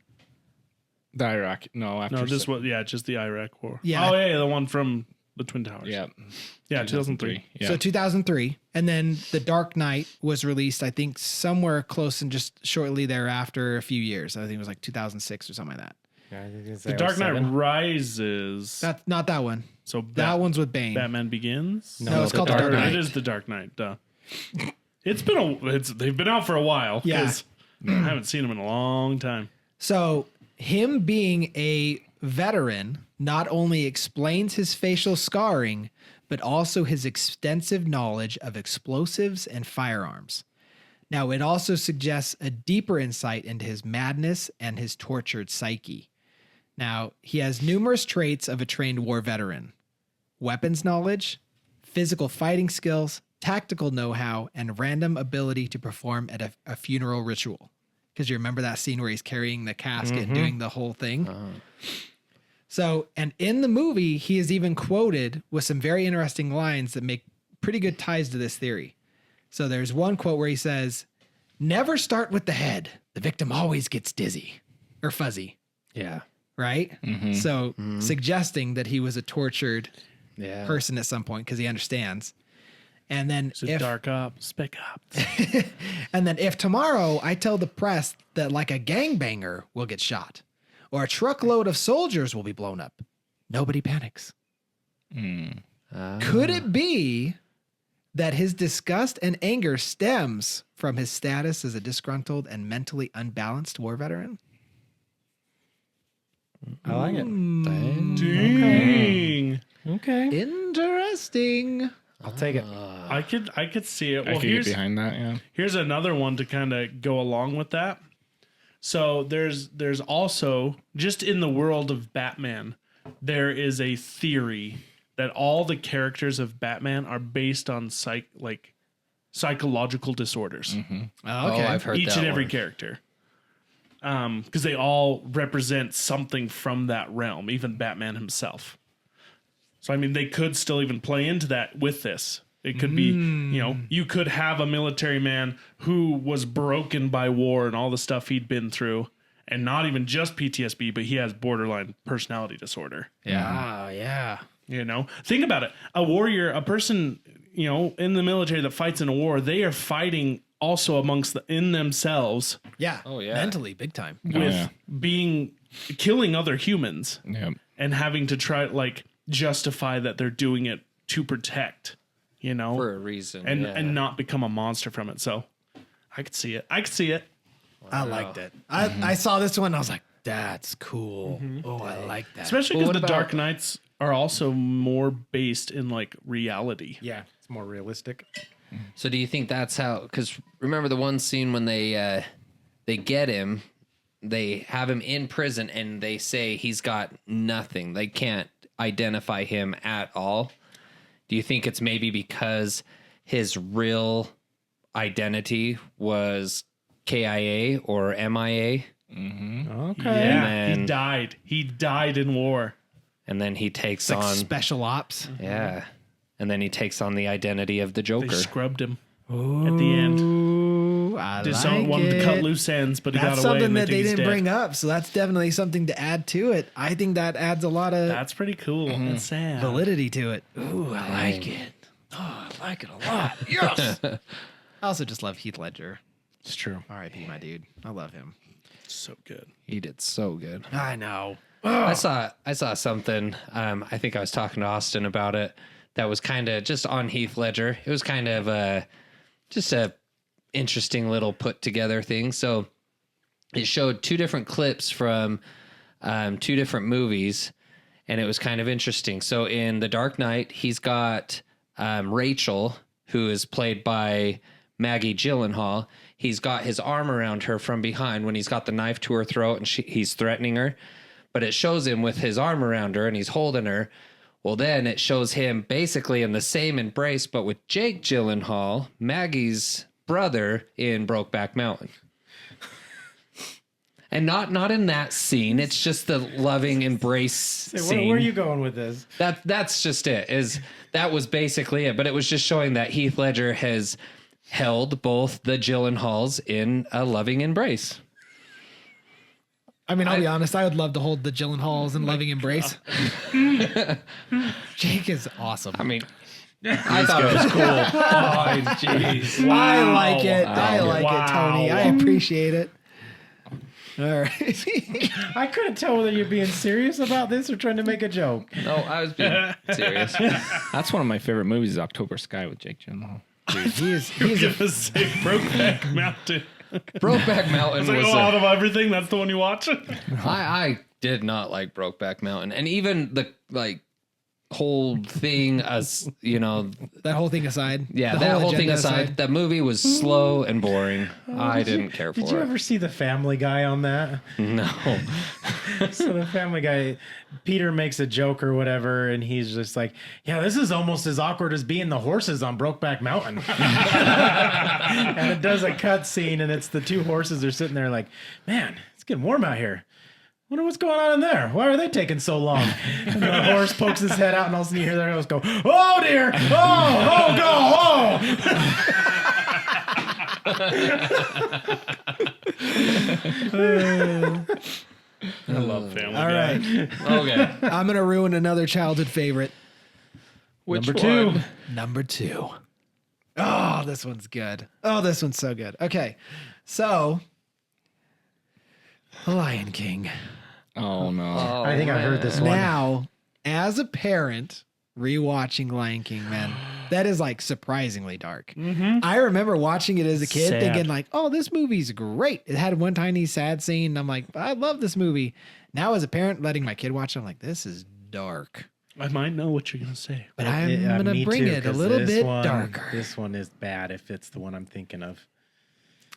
The Iraq. No, after. No, just just the Iraq War. Yeah. Oh yeah, the one from the Twin Towers. Yeah. Yeah, 2003. Yeah. So 2003. And then The Dark Knight was released, I think, somewhere close and just shortly thereafter, a few years. I think it was like 2006 or something like that. The Dark Knight Rises. That's not that one. So That one's with Bane. Batman Begins. No, it's called The Dark Dark Knight. It is the Dark Knight. Duh. They've been out for a while. Yeah. 'cause I haven't seen them in a long time. So him being a veteran not only explains his facial scarring, but also his extensive knowledge of explosives and firearms. Now, it also suggests a deeper insight into his madness and his tortured psyche. Now, he has numerous traits of a trained war veteran: weapons knowledge, physical fighting skills, tactical know-how, and random ability to perform at a funeral ritual. Because you remember that scene where he's carrying the casket and doing the whole thing? So, and in the movie, he is even quoted with some very interesting lines that make pretty good ties to this theory. So there's one quote where he says, "Never start with the head. The victim always gets dizzy or fuzzy." Yeah. Right? So suggesting that he was a tortured Yeah. person at some point because he understands. And then It's a dark up, spec up. and then if tomorrow I tell the press that like a gangbanger will get shot or a truckload of soldiers will be blown up, nobody panics. Could it be that his disgust and anger stems from his status as a disgruntled and mentally unbalanced war veteran? I like it. Dang. Okay. Interesting. I'll take it. I could see it. I Well, could get behind that. Yeah. here's another one to kind of go along with that. So there's also, just in the world of Batman, there is a theory that all the characters of Batman are based on psychological disorders. Oh, okay. Oh, I've heard Each that and every one. character. Because they all represent something from that realm, even Batman himself. So, I mean, they could still even play into that with this. It could be, you could have a military man who was broken by war and all the stuff he'd been through, and not even just PTSD, but he has borderline personality disorder. Yeah. Yeah. Think about it. A warrior, a person, in the military that fights in a war, they are fighting also in themselves Yeah. Oh, yeah. Mentally, big time. with killing other humans Yeah. and having to try justify that they're doing it to protect, For a reason. and not become a monster from it. So I could see it. I liked it. I saw this one. I was like, that's cool. Oh, I like that. Especially because what the about- Dark Knights are also more based in reality. Yeah, it's more realistic. So do you think that's how? Because remember the one scene when they get him, they have him in prison, and they say he's got nothing. They can't identify him at all. Do you think it's maybe because his real identity was KIA or MIA? Okay. Yeah, And he died. He died in war. And then he takes Like on special ops. yeah, and then he takes on the identity of the They Joker. scrubbed him at the end. Ooh, I Just like wanted it. to cut loose ends, but he That's got away. something And that they think he's didn't dead. bring up, so that's definitely something to add to it. I think that adds a lot of That's pretty cool. It's sad. validity to it. Ooh, I like it. Oh, I like it a lot. Yes. I also just love Heath Ledger. It's true. R.I.P. my dude. I love him. So good. He did so good. I know. I saw something. I think I was talking to Austin about it. That was kind of just on Heath Ledger. It was kind of just a interesting little put together thing. So it showed two different clips from two different movies, and it was kind of interesting. So in The Dark Knight, he's got Rachel, who is played by Maggie Gyllenhaal. He's got his arm around her from behind when he's got the knife to her throat and he's threatening her. But it shows him with his arm around her and he's holding her. Well, then it shows him basically in the same embrace, but with Jake Gyllenhaal, Maggie's brother, in Brokeback Mountain. And not in that scene. It's just the loving embrace scene. Where are you going with this? That's just it. That was basically it. But it was just showing that Heath Ledger has held both the Gyllenhaals in a loving embrace. I mean, I'll be honest. I would love to hold the Gyllenhaals in loving embrace. Jake is awesome. I mean, I thought it was cool. Oh, jeez. I like it. I like Wow. it, Tony. I appreciate it. All right. I couldn't tell whether you're being serious about this or trying to make a joke. No, I was being serious. That's one of my favorite movies, is October Sky with Jake Gyllenhaal. Dude, he's Give us a Brokeback Mountain. Brokeback Mountain It's like, was out of everything, that's the one you watch? I did not like Brokeback Mountain, and even the whole thing as that whole thing aside. yeah, The that whole thing agenda aside, that movie was slow and boring. I didn't care for Did you it. ever see the Family Guy on that? No. So the Family Guy, Peter makes a joke or whatever, and he's just like, "Yeah, this is almost as awkward as being the horses on Brokeback Mountain." And it does a cut scene, and it's the two horses are sitting there like, "Man, it's getting warm out here. Wonder what's going on in there. Why are they taking so long?" And the horse pokes his head out, and all of a sudden you hear their nose go, "Oh dear! Oh, go! I love Family All Guy. right. Okay. I'm going to ruin another childhood favorite. Which Number two. one? Number 2. Oh, this one's good. Oh, this one's so good. Okay. So, Lion King. Oh no. I think I heard this one. Now, as a parent, rewatching Lion King, man, that is like surprisingly dark. I remember watching it as a kid Sad. thinking like, oh, this movie's great. It had one tiny sad scene. And I'm like, I love this movie. Now as a parent, letting my kid watch it, I'm like, this is dark. I might know what you're gonna say. But I'm going to bring it a little bit darker. This one is bad if it's the one I'm thinking of.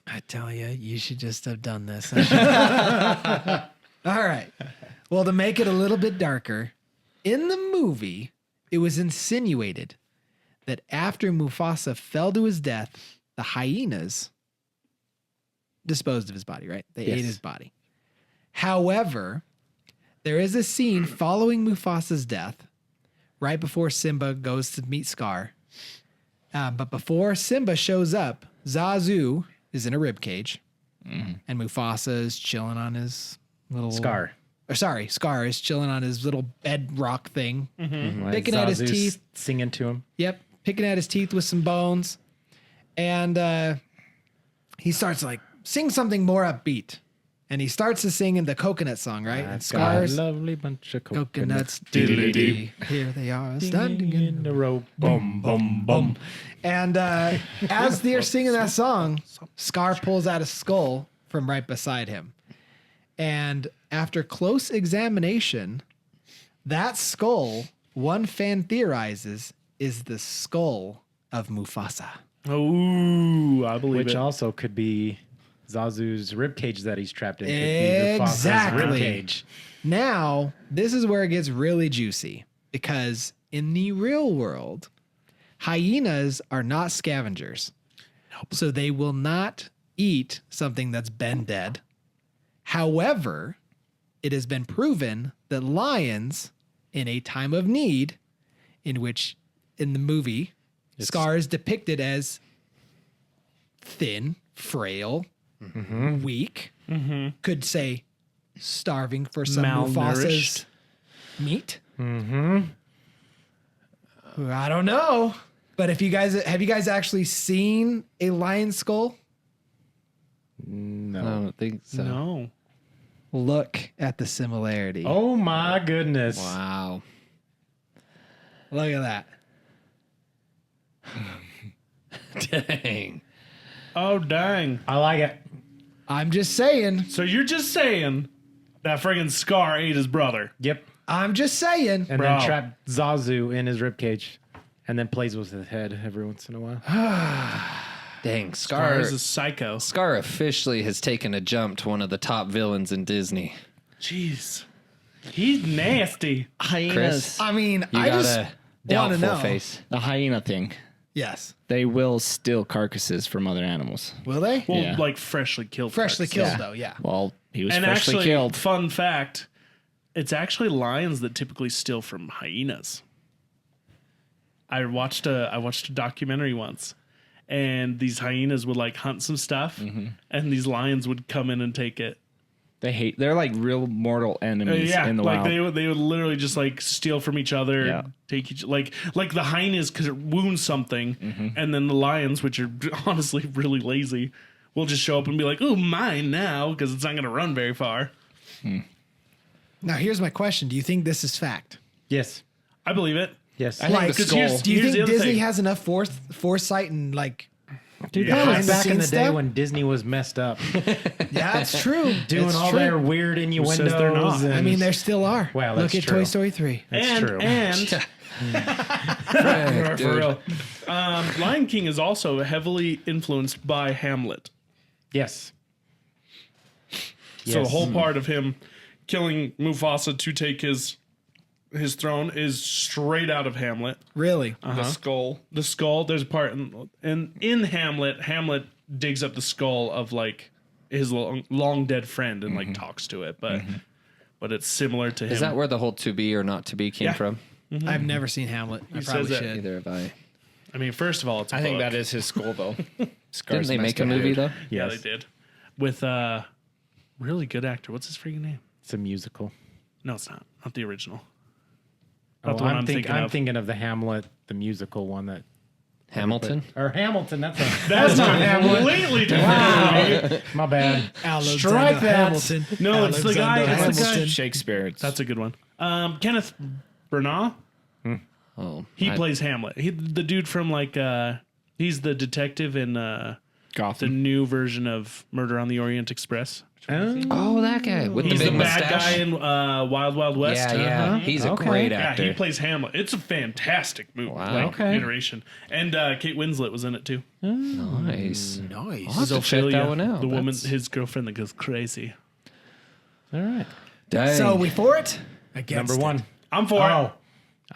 I tell you, you should just have done this. All right. Well, to make it a little bit darker, in the movie, it was insinuated that after Mufasa fell to his death, the hyenas disposed of his body, right? They ate his body. However, there is a scene following Mufasa's death right before Simba goes to meet Scar. But before Simba shows up, Zazu is in a ribcage, and Mufasa is chilling on his little... Scar is chilling on his little bedrock thing, Like picking at his Zazu's teeth. singing to him. Yep, picking at his teeth with some bones. And he starts like, sing something more upbeat. And he starts to sing in the coconut song, right? And Scar's lovely bunch of coconuts, Diddly-dee. here they are, standing in a row. Boom, boom, boom. And as they're singing that song, Scar pulls out a skull from right beside him. And after close examination, that skull, one fan theorizes, is the skull of Mufasa. Oh, I believe Which it. also could be Zazu's ribcage that he's trapped in. Could be Mufasa's Exactly. ribcage. Now, this is where it gets really juicy because in the real world, hyenas are not scavengers. So they will not eat something that's been dead. However, it has been proven that lions, in a time of need, in which in the movie, Scar is depicted as thin, frail, weak, could say starving for some Mufasa's meat. I don't know. But if you guys have you guys actually seen a lion skull? I don't think so. No. Look at the similarity. Oh my goodness. Wow. Look at that. Dang. Oh, dang. I like it. I'm just saying. So you're just saying that friggin' Scar ate his brother. Yep. I'm just saying. And Bro. then trap Zazu in his ribcage. And then plays with his head every once in a while. Dang. Scar Scar is a psycho. Scar officially has taken a jump to one of the top villains in Disney. Jeez. He's nasty. Hyenas. Chris? I mean, You I got just a want to doubtful know. face. The hyena thing. Yes. They will steal carcasses from other animals. Will they? Well, Yeah. like freshly killed. Freshly carcasses. killed, though, yeah. Well, he was And freshly actually, killed. fun fact, it's actually lions that typically steal from hyenas. I watched a documentary once, and these hyenas would like hunt some stuff, and these lions would come in and take it. They're like real mortal enemies Yeah, in the like wild. they would literally just like steal from each other, Yeah. and take each like the hyenas because it wounds something, and then the lions, which are honestly really lazy, will just show up and be like, "Ooh, mine now," because it's not going to run very far. Now, here's my question. Do you think this is fact? Yes. I believe it. Yes. I think the 'cause skull. Do you here's the think other Disney thing. has enough foresight and like Dude, Yeah. that behind was the back in the scenes day stuff? when Disney was messed up. Yeah, that's true. Doing It's all true. their weird innuendos. says they're not? and- I mean, there still are. Well, Look that's at true. Toy Story 3. That's true. And Frick, for dude. real, Lion King is also heavily influenced by Hamlet. Yes. So the Yes. whole part of him killing Mufasa to take his throne is straight out of Hamlet. Really? The skull. The skull. There's a part in Hamlet. Hamlet digs up the skull of like his long dead friend and like talks to it, but it's similar to him. Is that where the whole to be or not to be came Yeah. from? I've never seen Hamlet. I says probably that. should. Neither have I. I mean, first of all, it's a I think book. that is his skull, though. Didn't they make a movie though? Yeah, Yes. they did. With really good actor. What's his freaking name? It's a musical. No, it's not. Not the original. Oh, Not the one I'm of. thinking of the Hamlet, the musical one that. Hamilton. Or Hamilton. That's a. That's not a Hamlet. completely different movie. My bad. Alexander Strike that. Hamilton. No, it's the guy. Alexander It's the guy. Hamilton. Shakespeare. That's a good one. Kenneth Branagh. Oh, He plays Hamlet. The dude from like he's the detective in the Gotham. new version of Murder on the Orient Express. Oh, that guy with He's the the big bad mustache. guy in Wild Wild West. Yeah. He's a great Yeah, actor. he plays Hamlet. It's a fantastic movie. Wow. Like, Okay. iteration. And Kate Winslet was in it too. Nice. Nice. I'll have to check that one out. the woman, That's- his girlfriend that goes crazy. All right. Dang. So we for it? Against Number it. one. I'm for it.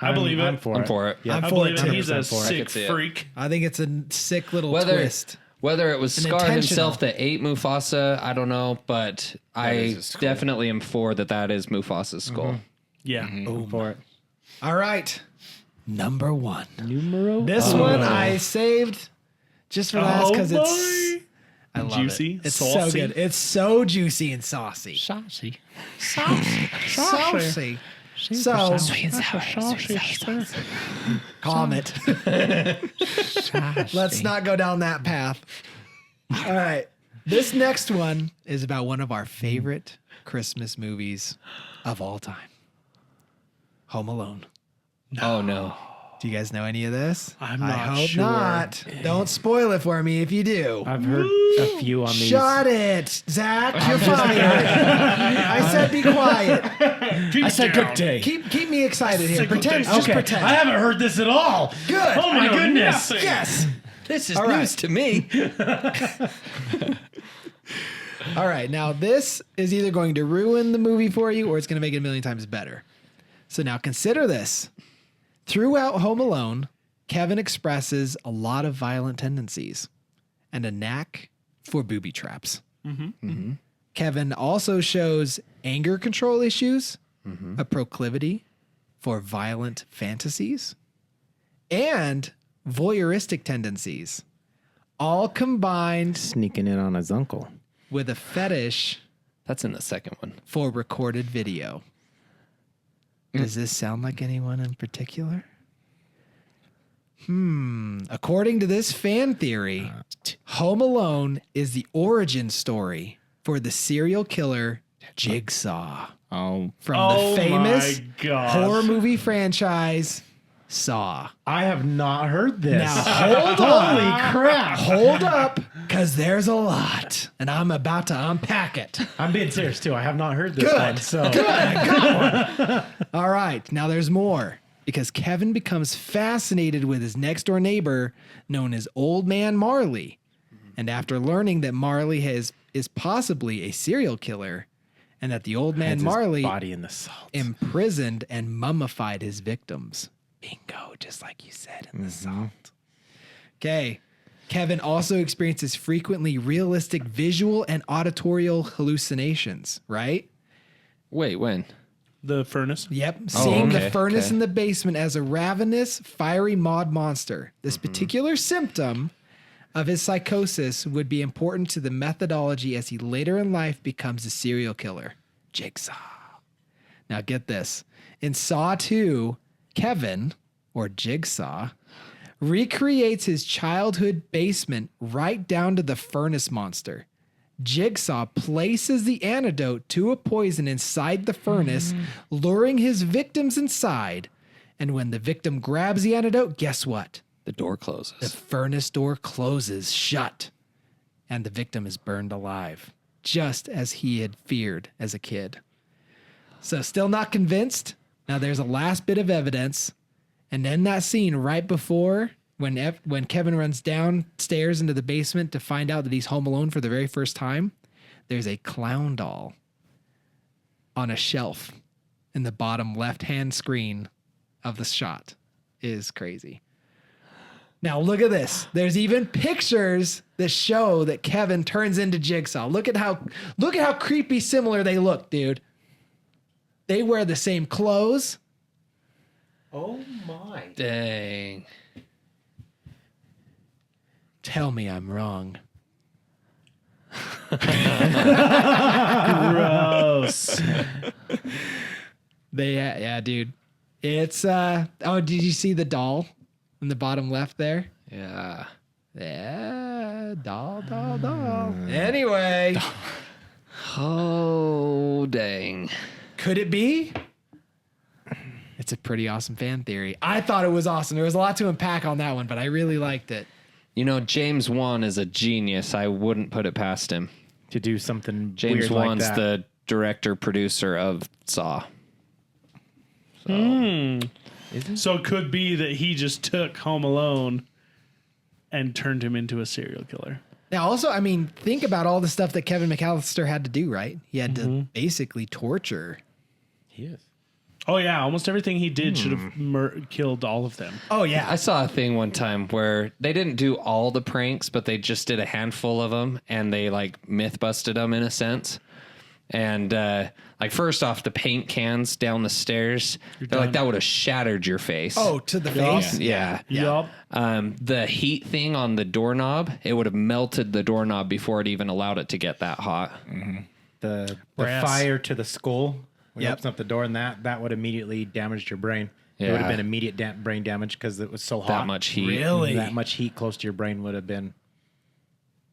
I believe it. I'm for I'm it. for it. Yeah. I'm I for believe it it. too. He's a 100% for it. I sick could see it. freak. I think it's a sick little Whether twist. whether it was An Scar intentional. himself that ate Mufasa, I don't know, but I is his skull. definitely am for that is Mufasa's skull. Yeah. I'm for it. All right. Number one. Numero. This one I saved just for last because it's I love Juicy, it. It's saucy. so good. It's so juicy and saucy. Saucy. Saucy. So calm it. Let's not go down that path. All right. This next one is about one of our favorite Christmas movies of all time. Home Alone. Oh no. Do you guys know any of this? I'm I not hope sure. not. Don't spoil it for me if you do. I've heard a few on these. Shut it, Zach. You're fired. I said be quiet. I said good day. Keep me excited here. Single Pretend. day. Just Okay. pretend. I haven't heard this at all. Good. Oh my know goodness. nothing. Yes. This is All right. news to me. All right. Now this is either going to ruin the movie for you or it's going to make it a million times better. So now consider this. Throughout Home Alone, Kevin expresses a lot of violent tendencies and a knack for booby traps. Kevin also shows anger control issues, a proclivity for violent fantasies, and voyeuristic tendencies, all combined Sneaking in on his uncle. with a fetish That's in the second one. for recorded video. Does this sound like anyone in particular? According to this fan theory, Home Alone is the origin story for the serial killer Jigsaw Oh, from the famous my gosh. horror movie franchise Saw. I have not heard this. Now hold on. Holy crap. Hold up, because there's a lot, and I'm about to unpack it. I'm being serious too. I have not heard this Good. one. So All right, now there's more. Because Kevin becomes fascinated with his next door neighbor known as Old Man Marley. And after learning that Marley is possibly a serial killer and that the old man Hides his Marley body in the salt. imprisoned and mummified his victims. Bingo, just like you said in the salt. Okay. Kevin also experiences frequently realistic visual and auditorial hallucinations, right? Wait, when? The furnace. Yep. Seeing the okay, furnace okay. in the basement as a ravenous, fiery mod monster. This particular symptom of his psychosis would be important to the methodology as he later in life becomes a serial killer. Jigsaw. Now get this. In Saw 2, Kevin, or Jigsaw, recreates his childhood basement right down to the furnace monster. Jigsaw places the antidote to a poison inside the furnace, luring his victims inside. And when the victim grabs the antidote, guess what? The door The closes. furnace door closes shut, and the victim is burned alive, just as he had feared as a kid. So, still not convinced? Now, there's a last bit of evidence, and then that scene right before when Kevin runs downstairs into the basement to find out that he's home alone for the very first time, there's a clown doll on a shelf in the bottom left-hand screen of the shot. It is crazy. Now look at this. There's even pictures that show that Kevin turns into Jigsaw. Look at how creepy similar they look, dude. They wear the same clothes. Oh my. Dang. Tell me I'm wrong. Gross. Yeah, dude. It's oh, did you see the doll in the bottom left there? Yeah. Yeah, doll. Anyway, Oh, dang. could it be? It's a pretty awesome fan theory. I thought it was awesome. There was a lot to unpack on that one, but I really liked it. You know, James Wan is a genius. I wouldn't put it past him. to do something James weird like Wan's that. the director producer of Saw. So it could be that he just took Home Alone and turned him into a serial killer. Now, also, I mean, think about all the stuff that Kevin McAllister had to do, right? He had to basically torture. He is. Oh yeah, almost everything he did should have killed all of them. Oh, yeah. I saw a thing one time where they didn't do all the pranks, but they just did a handful of them, and they like myth busted them in a sense. And like first off, the paint cans down the stairs, they're like that would have shattered your face. Oh, to the face? Yeah. Yup. The heat thing on the doorknob, it would have melted the doorknob before it even allowed it to get that hot. The Brass. fire to the skull. When you Yep. open up the door, and that would immediately damaged your brain. It would have Yeah. been immediate brain damage because it was so hot. That much heat. Really? That much heat close to your brain would have been.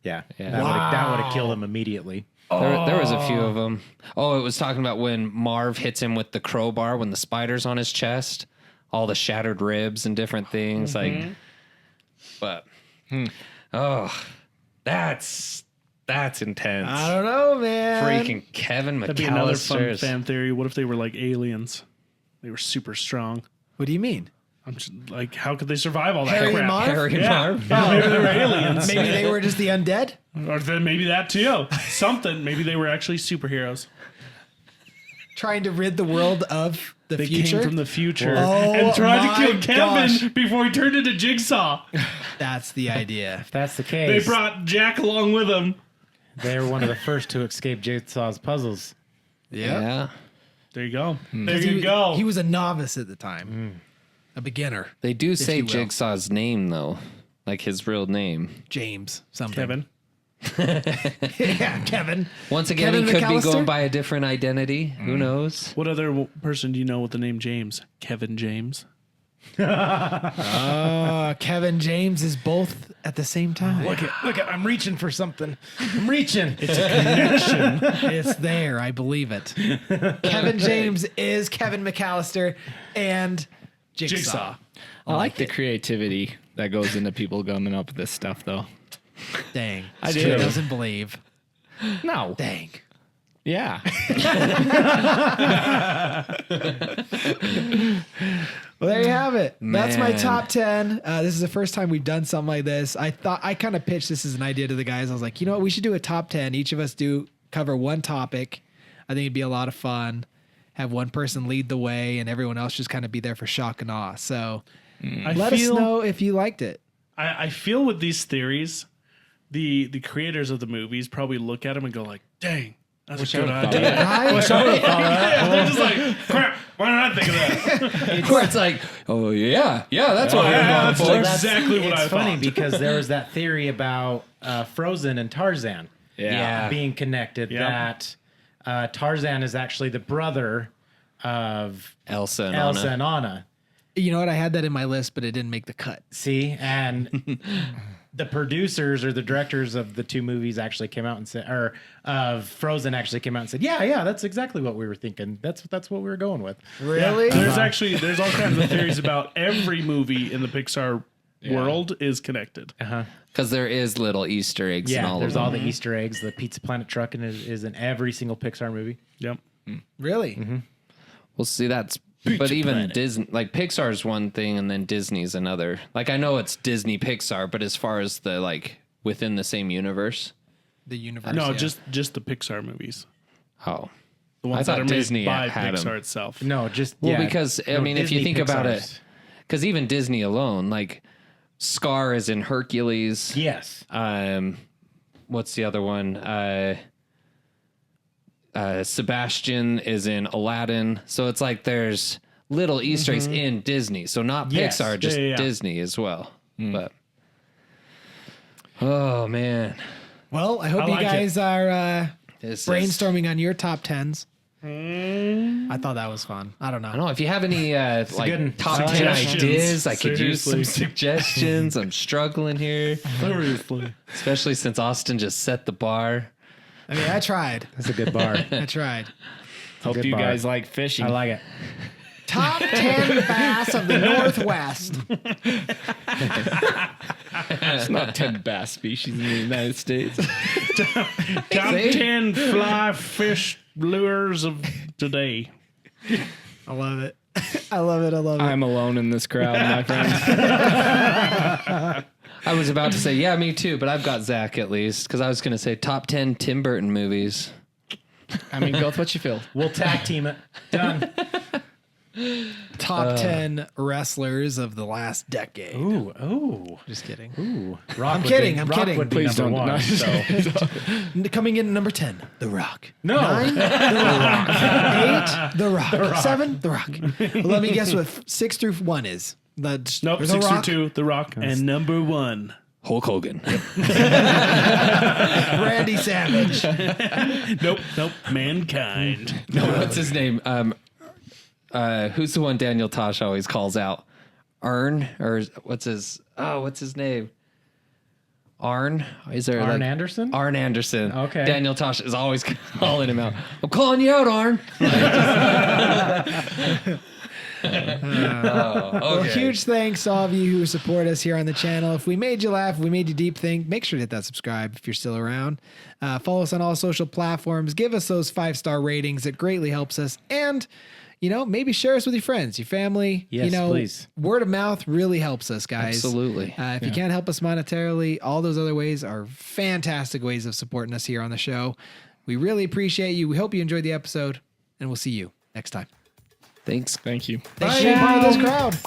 Yeah. Yeah. That would have killed him immediately. There was a few of them. Oh, it was talking about when Marv hits him with the crowbar when the spider's on his chest, all the shattered ribs and different things. But that's intense. I don't know, man. Freaking Kevin That'd be another fun McAllister's. fan theory. What if they were like aliens? They were super strong. What do you mean? I'm just like, how could they survive all that Harry and crap? Marv? Harry and Yeah. Marv. Maybe they were aliens. Maybe they were just the undead? Or then maybe that too. Something. Maybe they were actually superheroes. Trying to rid the world of the They future? came from the future Oh and tried to my kill Kevin gosh. before he turned into Jigsaw. That's the idea. If that's the They case, brought Jack along with them. they were one of the first to escape Jigsaw's puzzles. Yeah. There you go. There you go. He was a novice at the time. A beginner. They do say you will. Jigsaw's name though, like his real name. James something. Kevin. Yeah, Kevin. Once again, Kevin he could be McAllister? going by a different identity. Who knows? What other person do you know with the name James? Kevin James. Kevin James is both at the same time. Look at, I'm reaching for something. I'm reaching. It's there. I believe it. Kevin James is Kevin McAllister and Jigsaw. I like the creativity that goes into people coming up with this stuff, though. Dang. I He do. doesn't believe. No. Dang. Yeah. Well, there you have it. That's my Man. top 10. This is the first time we've done something like this. I kind of pitched this as an idea to the guys. I was like, you know what? We should do a top 10. Each of us cover one topic. I think it'd be a lot of fun. Have one person lead the way and everyone else just kind of be there for shock and awe. So let us know if you liked it. I feel with these theories, the creators of the movies probably look at them and go like, dang, that's a good idea. Right? They're just like, crap, why did I think of that? Where it's like, oh yeah, that's what we're Yeah, going that's for. exactly what It's I funny thought. because there was that theory about Frozen and Tarzan Yeah. being connected. Yep. That Tarzan is actually the brother of Elsa and Elsa Anna. and Anna. You know what? I had that in my list, but it didn't make the cut. See, and the producers or the directors of the two movies actually came out and said, or of Frozen actually came out and said, yeah, that's exactly what we were thinking. That's what we were going with. Really? Yeah, there's all kinds of theories about every movie in the Pixar world is connected. Because there is little Easter eggs in Yeah, all there's of them. all the Easter eggs. The Pizza Planet truck is in every single Pixar movie. Yep. Really? Well, see, but even Disney, like Pixar's one thing and then Disney's another. Like I know it's Disney Pixar, but as far as the like within the same universe, The universe. No, yeah. just the Pixar movies. oh, The ones thought that are Disney made by had 'em. Pixar itself. No, just well, yeah. because I No, mean, if you Disney think about Pixar's. it, because even Disney alone, like Scar is in Hercules. Yes. What's the other one? Sebastian is in Aladdin. So it's like there's little Easter eggs in Disney. So not Yes. Pixar, just Yeah. Disney as well. But oh man, Well, I hope I you like it. guys are this is- brainstorming on your top 10s. I thought that was fun. I don't know. I don't know if you have any good like one. top 10 Suggestions. ideas. I could use some Seriously. suggestions. I'm struggling here, Seriously. especially since Austin just set the bar. I mean, I tried. That's a good bar. I tried. Hope good you bar. guys like fishing. I like it. Top 10 bass of the Northwest. It's not 10 bass species in the United States. Top 10 fly fish lures of today. I love it. I love it. I love it. I'm alone in this crowd, my friends. I was about to say, yeah, me too, but I've got Zach at least, because I was going to say top 10 Tim Burton movies. I mean, go with what you feel. We'll tag team it. Done. Top 10 wrestlers of the last decade. Ooh. Just kidding. Ooh. Rock I'm would kidding. Be, I'm Rock kidding. would be Please number don't one. deny. So. Coming in at number 10, The Rock. No. 9, The Rock. 8, The Rock. 7, The Rock. Well, let me guess what 6 through 1 is. Nope, The 6 Rock. through 2, The Rock. And number 1. Hulk Hogan. Randy Savage. Nope. Mankind. No, what's his name? Who's the one Daniel Tosh always calls out? Arn? Or what's his name? Arn? Is there Arn Anderson? Arn Anderson. Okay. Daniel Tosh is always calling him out. I'm calling you out, Arn. Well, huge thanks to all of you who support us here on the channel. If we made you laugh, if we made you deep think, make sure to hit that subscribe if you're still around. Follow us on all social platforms. Give us those 5-star ratings. It greatly helps us. And, maybe share us with your friends, your family. Yes, please. Word of mouth really helps us, guys. Absolutely. If you can't help us monetarily, all those other ways are fantastic ways of supporting us here on the show. We really appreciate you. We hope you enjoyed the episode, and we'll see you next time. Thanks. Thank you. Thanks for being part of this crowd.